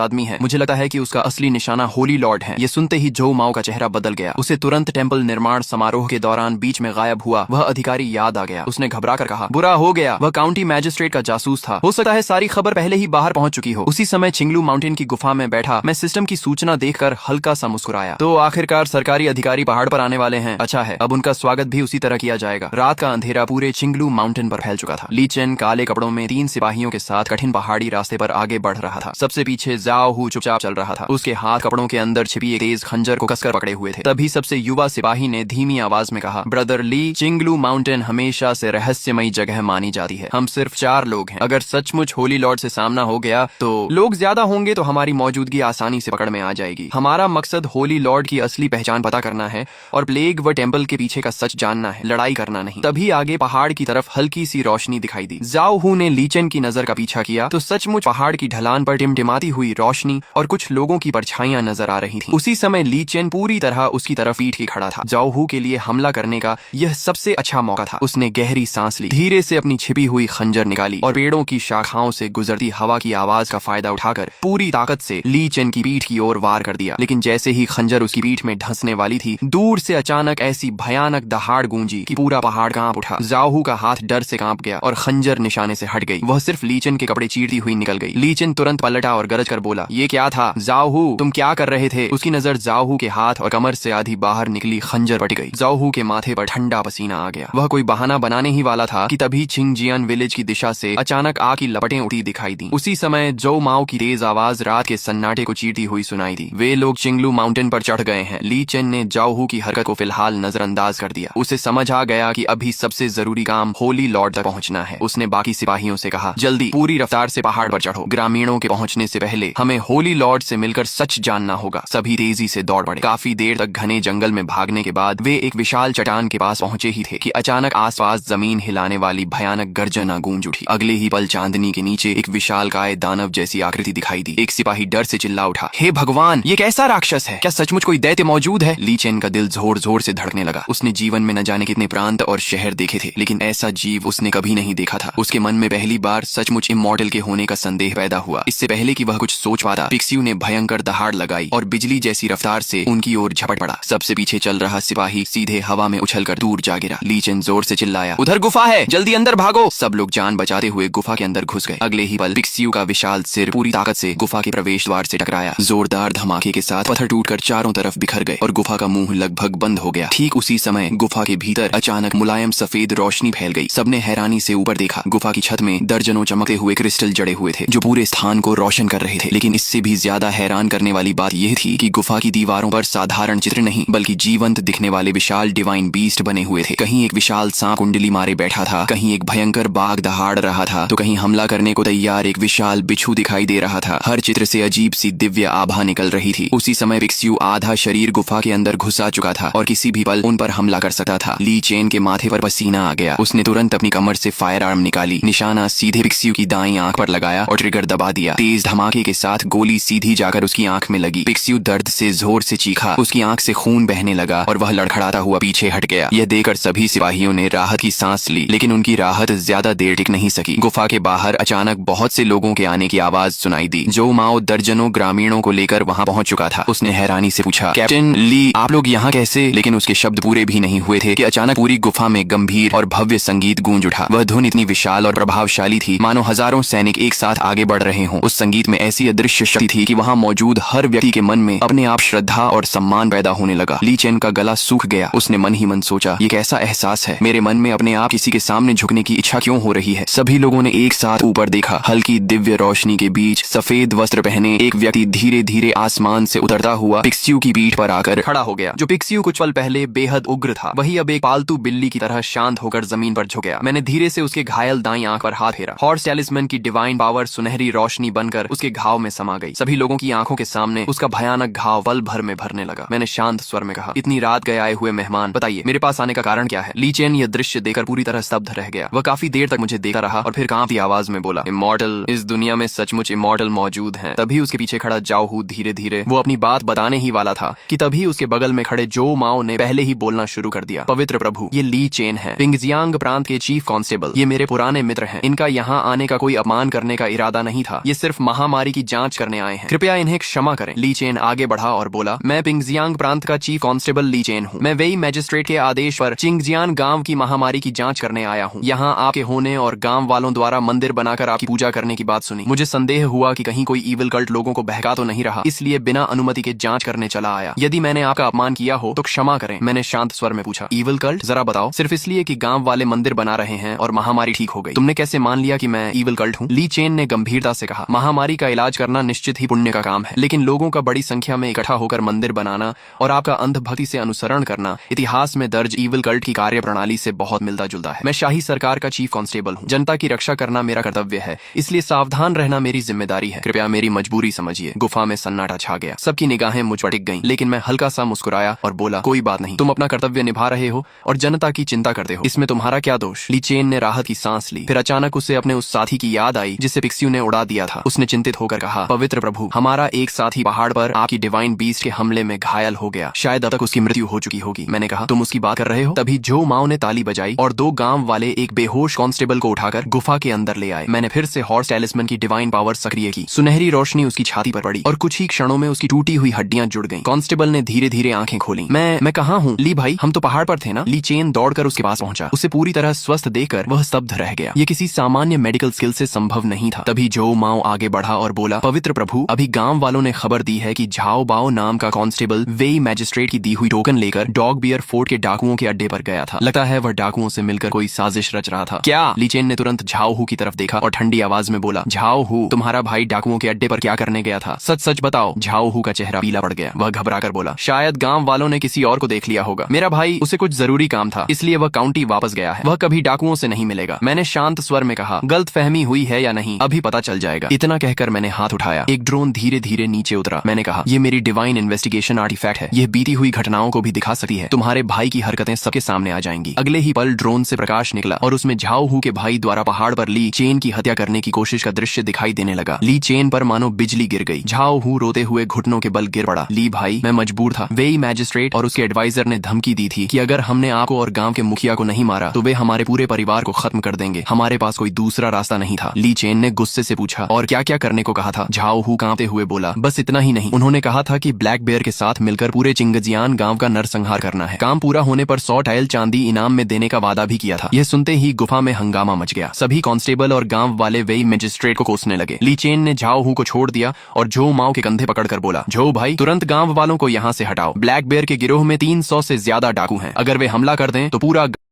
आदमी है। मुझे लगता है कि उसका असली निशाना होली लॉर्ड है। ये सुनते ही जो माओ का चेहरा बदल गया। उसे तुरंत टेम्पल निर्माण समारोह के दौरान बीच में गायब हुआ वह अधिकारी याद आ गया। उसने घबरा कर कहा, बुरा हो गया, वह काउंटी मैजिस्ट्रेट का जासूस था। हो सकता है सारी खबर पहले ही बाहर पहुंच चुकी हो। उसी समय चिंगलू माउंटेन की गुफा में बैठा मैं सिस्टम की सूचना देखकर हल्का सा मुस्कुराया। तो आखिरकार सरकारी अधिकारी पहाड़ पर आने वाले हैं। अच्छा है, अब उनका स्वागत भी उसी तरह किया जाएगा। रात का अंधेरा पूरे चिंगलू माउंटेन पर फैल चुका था। ली चेन काले कपड़ों में 3 सिपाहियों के साथ कठिन पहाड़ी रास्ते पर आगे बढ़ रहा था। सबसे पीछे जाओ हू चुपचाप चल रहा था। उसके हाथ कपड़ों के अंदर छिपी एक तेज खंजर को कसकर पकड़े हुए थे। तभी सबसे युवा सिपाही ने धीमी आवाज में कहा, ब्रदर ली, चिंगलू माउंटेन हमेशा से रहस्यमयी जगह मानी जाती है। हम सिर्फ 4 लोग हैं। अगर सचमुच होली लॉर्ड से सामना हो गया तो लोग ज्यादा होंगे तो हमारी मौजूदगी आसानी से पकड़ में आ जाएगी। हमारा मकसद होली लॉर्ड की असली पहचान पता करना है और प्लेग व टेम्पल के पीछे का सच जानना है, लड़ाई करना नहीं। तभी आगे पहाड़ की तरफ हल्की सी रोशनी दिखाई दी। जाओ हू ने ली चेन की नजर का पीछा किया तो सचमुच पहाड़ की ढलान पर टिमटिमाती हुई रोशनी और कुछ लोगों की परछाइयां नजर आ रही थी। उसी समय ली चेन पूरी तरह उसकी तरफ पीट के खड़ा था। जाओ हू के लिए हमला करने का यह सबसे अच्छा मौका था। उसने गहरी सांस ली, धीरे से अपनी छिपी हुई खंजर निकाली और पेड़ों की शाखाओं से गुजरती हवा की आवाज का फायदा उठाकर पूरी ताकत से ली चेन की पीठ की ओर वार कर दिया। लेकिन जैसे ही खंजर उसकी पीठ में धंसने वाली थी, दूर से अचानक ऐसी भयानक दहाड़ गूंजी कि पूरा पहाड़ कांप उठा। जाओ हू का हाथ डर से कांप गया और खंजर निशाने से हट गई। वह सिर्फ ली चेन के कपड़े चीरती हुई निकल गई। ली चेन तुरंत पलटा और गरज कर बोला, ये क्या था? जाओ हू, तुम क्या कर रहे थे? उसकी नजर जाओ हू के हाथ और कमर से आधी बाहर निकली खंजर पट गई। जाओ हू के माथे पर ठंडा पसीना आ गया। वह कोई बहाना बनाने ही वाला था कि तभी चिंगजियान विलेज की दिशा से अचानक आग की लपटें उठी दिखाई दी। उसी समय जो माओ की तेज आवाज रात के सन्नाटे को चीरती हुई सुनाई दी। वे लोग चिंगलू माउंटेन पर चढ़ गए हैं। ली चेन ने जाओ हू की हरकत को फिलहाल नजरअंदाज कर दिया। उसे समझ आ गया कि अभी सबसे जरूरी काम होली लॉर्ड तक पहुंचना है। उसने बाकी सिपाहियों से कहा, जल्दी पूरी रफ्तार से पहाड़ पर चढ़ो। ग्रामीणों के पहुंचने से पहले हमें होली लॉर्ड से मिलकर सच जानना होगा। सभी तेजी से दौड़ पड़े। काफी देर तक घने जंगल में भागने के बाद वे एक विशाल चट्टान के पास पहुंचे ही थे कि अचानक आसपास जमीन हिलाने वाली भयानक गर्जना गूंज उठी। अगले ही पल चांदनी के नीचे एक विशालकाय दानव जैसी आकृति दिखाई दी। एक सिपाही डर से चिल्ला उठा, हे भगवान, ये कैसा राक्षस है? क्या सचमुच कोई दैत्य मौजूद है? ली चेन का दिल जोर जोर से धड़कने लगा। उसने जीवन में न जाने कितने प्रांत और शहर देखे थे, लेकिन ऐसा जीव उसने कभी नहीं देखा था। उसके मन में पहली बार सचमुच इमॉर्टल के होने का संदेह पैदा हुआ। इससे पहले कि वह कुछ सोच पाता, पिक्सियू ने भयंकर दहाड़ लगाई और बिजली जैसी रफ्तार से उनकी ओर झपट पड़ा। सबसे पीछे चल रहा सिपाही सीधे हवा में उछलकर दूर जा गिरा। ली चेन जोर से चिल्लाया, उधर गुफा है, जल्दी अंदर भागो। सब लोग जान बचाते हुए गुफा के अंदर घुस गए। अगले ही पल पिक्सियू का विशाल सिर पूरी ताकत से गुफा के प्रवेश द्वार से टकराया। जोरदार धमाके के साथ पत्थर टूटकर चारों तरफ बिखर गए और गुफा का मुंह लगभग बंद हो गया। ठीक उसी समय गुफा के भीतर अचानक मुलायम सफेद रोशनी फैल गई। सबने हैरानी से ऊपर देखा। गुफा की छत में दर्जनों चमकते हुए क्रिस्टल जड़े हुए थे जो पूरे स्थान को रोशन कर रहे थे। लेकिन इससे भी ज्यादा हैरान करने वाली बात यह थी कि गुफा की दीवारों पर साधारण चित्र नहीं बल्कि जीवंत दिखने वाले विशाल डिवाइन बीस्ट बने हुए थे। कहीं एक विशाल सांप कुंडली मारे बैठा था, कहीं एक भयंकर बाघ दहाड़ रहा था, तो कहीं हमला करने को तैयार एक विशाल बिच्छू दिखाई दे रहा था। हर चित्र से अजीब सी दिव्य आभा निकल रही थी। उसी समय पिक्सियू आधा शरीर गुफा के अंदर घुसा चुका था और किसी भी पल उन पर हमला कर सकता था। ली चेन के माथे पर पसीना आ गया। उसने तुरंत अपनी कमर से फायर आर्म निकाली, निशाना सीधे पिक्सियू की दाईं आंख पर लगाया और ट्रिगर दबा दिया। तेज धमाके के साथ गोली सीधी जाकर उसकी आंख में लगी। पिक्सियू दर्द से जोर से चीखा। उसकी आंख से खून बहने लगा और वह लड़खड़ाता हुआ पीछे हट गया। यह देखकर सभी सिपाहियों ने राहत की सांस ली, लेकिन उनकी राहत ज्यादा देर टिक नहीं सकी। गुफा के बाहर अचानक बहुत से लोगों के आने की आवाज सुनाई दी। जो माओ दर्जनों ग्रामीणों को लेकर वहां पहुंच चुका था। उसने हैरानी से पूछा, कैप्टन ली, आप लोग यहाँ कैसे? लेकिन उसके शब्द पूरे भी नहीं हुए थे कि अचानक पूरी गुफा में गंभीर और भव्य संगीत गूंज उठा। वह धुन इतनी विशाल और प्रभावशाली थी मानो हजारों सैनिक एक साथ आगे बढ़ रहे हों। उस संगीत में ऐसी अदृश्य शक्ति थी कि वहां मौजूद हर व्यक्ति के मन में अपने आप श्रद्धा और सम्मान पैदा होने लगा। ली चेन का गला सूख गया। उसने मन ही मन सोचा, ये कैसा एहसास है? मेरे मन में अपने आप किसी के सामने झुकने की इच्छा क्यों हो रही है? सभी लोगों ने एक साथ ऊपर देखा। हल्की दिव्य रोशनी के बीच सफेद वस्त्र पहने एक व्यक्ति धीरे धीरे आसमान से उतरता हुआ पिक्सियू की पीठ पर आकर खड़ा हो गया। जो पिक्सियू कुछ पल पहले बेहद उग्र था, वही अब एक पालतू बिल्ली की तरह शांत होकर जमीन पर झुक गया। मैंने धीरे से उसके घायल दाईं आंख पर हाथ फेरा। हॉर्स टैलिस्मैन की डिवाइन पावर सुनहरी रोशनी बनकर उसके घाव में समा गई। सभी लोगों की आंखों के सामने उसका भयानक घाव पल भर में भरने लगा। मैंने शांत शांत स्वर में कहा, इतनी रात गए आए हुए मेहमान, बताइए मेरे पास आने का कारण क्या है। ली चेन यह दृश्य देखकर पूरी तरह स्तब्ध रह गया। वह काफी देर तक मुझे देखता रहा और फिर कांपती आवाज में बोला, इमॉर्टल, इस दुनिया में सचमुच इमॉर्टल मौजूद हैं। तभी उसके पीछे खड़ा जाओ हू धीरे धीरे वो अपनी बात बताने ही वाला था कि तभी उसके बगल में खड़े जो माओ ने पहले ही बोलना शुरू कर दिया, पवित्र प्रभु, ये ली चेन है, पिंगजियांग प्रांत के चीफ कांस्टेबल। ये मेरे पुराने मित्र हैं। इनका यहाँ आने का कोई अपमान करने का इरादा नहीं था। ये सिर्फ महामारी की जांच करने आए हैं। कृपया इन्हें क्षमा करें। ली चेन आगे बढ़ा और बोला, मैं पिंगजियांग प्रांत का चीफ कांस्टेबल ली चेन हूँ। मैं वेई मैजिस्ट्रेट के आदेश पर चिंगजियान गांव की महामारी की जांच करने आया हूँ। यहाँ आपके होने और गांव वालों द्वारा मंदिर बनाकर आपकी पूजा करने की बात सुनी। मुझे संदेह हुआ कि कहीं कोई ईविल कल्ट लोगों को बहका तो नहीं रहा, इसलिए बिना अनुमति के जांच करने चला आया। यदि मैंने आपका अपमान किया हो तो क्षमा करें। मैंने शांत स्वर में पूछा, ईविल कल्ट? जरा बताओ। सिर्फ इसलिए कि गांव वाले मंदिर बना रहे हैं और महामारी ठीक हो गई, तुमने कैसे मान लिया कि मैं ईविल कल्ट हूँ? ली चेन ने गंभीरता से कहा, महामारी का इलाज करना निश्चित ही पुण्य का काम है, लेकिन लोगों का बड़ी संख्या में इकट्ठा होकर मंदिर बनाना और आपका अंधभक्ति से अनुसरण करना इतिहास में दर्ज ईविल कल्ट की कार्य प्रणाली से बहुत मिलता जुलता है। मैं शाही सरकार का चीफ कांस्टेबल हूँ। जनता की रक्षा करना मेरा कर्तव्य है, इसलिए सावधान रहना मेरी जिम्मेदारी है। कृपया मेरी मजबूरी समझिए। गुफा में सन्नाटा छा गया। सबकी निगाहें मुझ पर टिक गईं, लेकिन मैं हल्का सा मुस्कुराया और बोला, कोई बात नहीं, तुम अपना कर्तव्य निभा रहे हो और जनता की चिंता करते हो, इसमें तुम्हारा क्या दोष? ली चेन ने राहत की सांस ली। फिर अचानक उसे अपने उस साथी की याद आई जिसे पिक्सियों ने उड़ा दिया था। उसने चिंतित होकर कहा, पवित्र प्रभु, हमारा एक साथी पहाड़ पर आपकी डिवाइन बीस्ट के हमले में घायल हो गया। शायद अब तक उसकी मृत्यु हो चुकी होगी। मैंने कहा, तुम उसकी बात कर रहे हो? तभी जो माओ ने ताली बजाई और दो गांव वाले एक बेहोश कांस्टेबल को उठाकर गुफा के अंदर ले आए। मैंने फिर से हॉर्स टैलिस्मन की डिवाइन पावर सक्रिय की। सुनहरी रोशनी उसकी छाती पर पड़ी और कुछ ही क्षणों में उसकी टूटी हुई हड्डियां जुड़ गईं। कांस्टेबल ने धीरे धीरे आंखें खोली। मैं कहाँ हूँ? ली भाई, हम तो पहाड़ पर थे ना? ली चेन दौड़कर उसके पास पहुंचा। उसे पूरी तरह स्वस्थ देखकर वह स्तब्ध रह गया। ये किसी सामान्य मेडिकल स्किल से संभव नहीं था। तभी जो माओ आगे बढ़ा और बोला, पवित्र प्रभु, अभी गांव वालों ने खबर दी है कि झाओ बाओ नाम का कांस्टेबल वेई मैजिस्ट्रेट की दी हुई टोकन लेकर डॉग बियर फोर्ट के डाकुओं के अड्डे पर गया था। लगता है वह डाकुओं से मिलकर कोई साजिश रच रहा था। क्या? ली चेन ने तुरंत झाओ हू की तरफ देखा और ठंडी आवाज में बोला, झाओ हू, तुम्हारा भाई डाकुओं के अड्डे पर क्या करने गया था? सच सच बताओ। झाओ हू का चेहरा पीला पड़ गया। वह घबरा कर बोला, शायद गांव वालों ने किसी और को देख लिया होगा। मेरा भाई, उसे कुछ जरूरी काम था, इसलिए वह काउंटी वापस गया है। वह कभी डाकुओं से नहीं मिलेगा। मैंने शांत स्वर में कहा, गलत फहमी हुई है या नहीं, अभी पता चल जाएगा। इतना कहकर मैंने हाथ उठाया। एक ड्रोन धीरे धीरे नीचे उतरा। मैंने कहा, ये मेरी डिवाइन इन्वेस्टिगेशन आर्टिफैक्ट है। यह बीती हुई घटनाओं को भी दिखा सकती है। तुम्हारे भाई की हरकतें सबके सामने आ जाएंगी। अगले ही पल ड्रोन से प्रकाश निकला और उसमें झाओ हू के भाई द्वारा पहाड़ पर ली चेन की हत्या करने की कोशिश का दृश्य दिखाई देने लगा। ली चेन पर मानो बिजली गिर गई। झाओ हू रोते हुए घुटनों के बल गिर पड़ा। ली भाई, मैं मजबूर था। वेई मैजिस्ट्रेट और उसके एडवाइजर ने धमकी दी थी कि अगर हमने आपको और गांव के मुखिया को नहीं मारा तो वे हमारे पूरे परिवार को खत्म कर देंगे। हमारे पास कोई दूसरा रास्ता नहीं था। ली चेन ने गुस्से से पूछा, और क्या क्या करने को कहा था? झाओ हू कांपते हुए बोला, बस इतना ही नहीं, उन्होंने कहा था कि ब्लैक बेयर के साथ मिलकर पूरे चिंगजियान गांव का नरसंहार करना है। काम पूरा होने पर 100 टाइल चांदी इनाम में देने का वादा भी किया था। यह सुनते ही गुफा में हंगामा मच गया। सभी कांस्टेबल और गांव वाले वेई मैजिस्ट्रेट को कोसने लगे। ली चेन ने झाओ हू को छोड़ दिया और झो माओ के कंधे पकड़कर बोला, झो भाई, तुरंत गांव वालों को यहाँ से हटाओ। ब्लैक बेयर के गिरोह में 300 से ज्यादा डाकू हैं। अगर वे हमला कर दें तो पूरा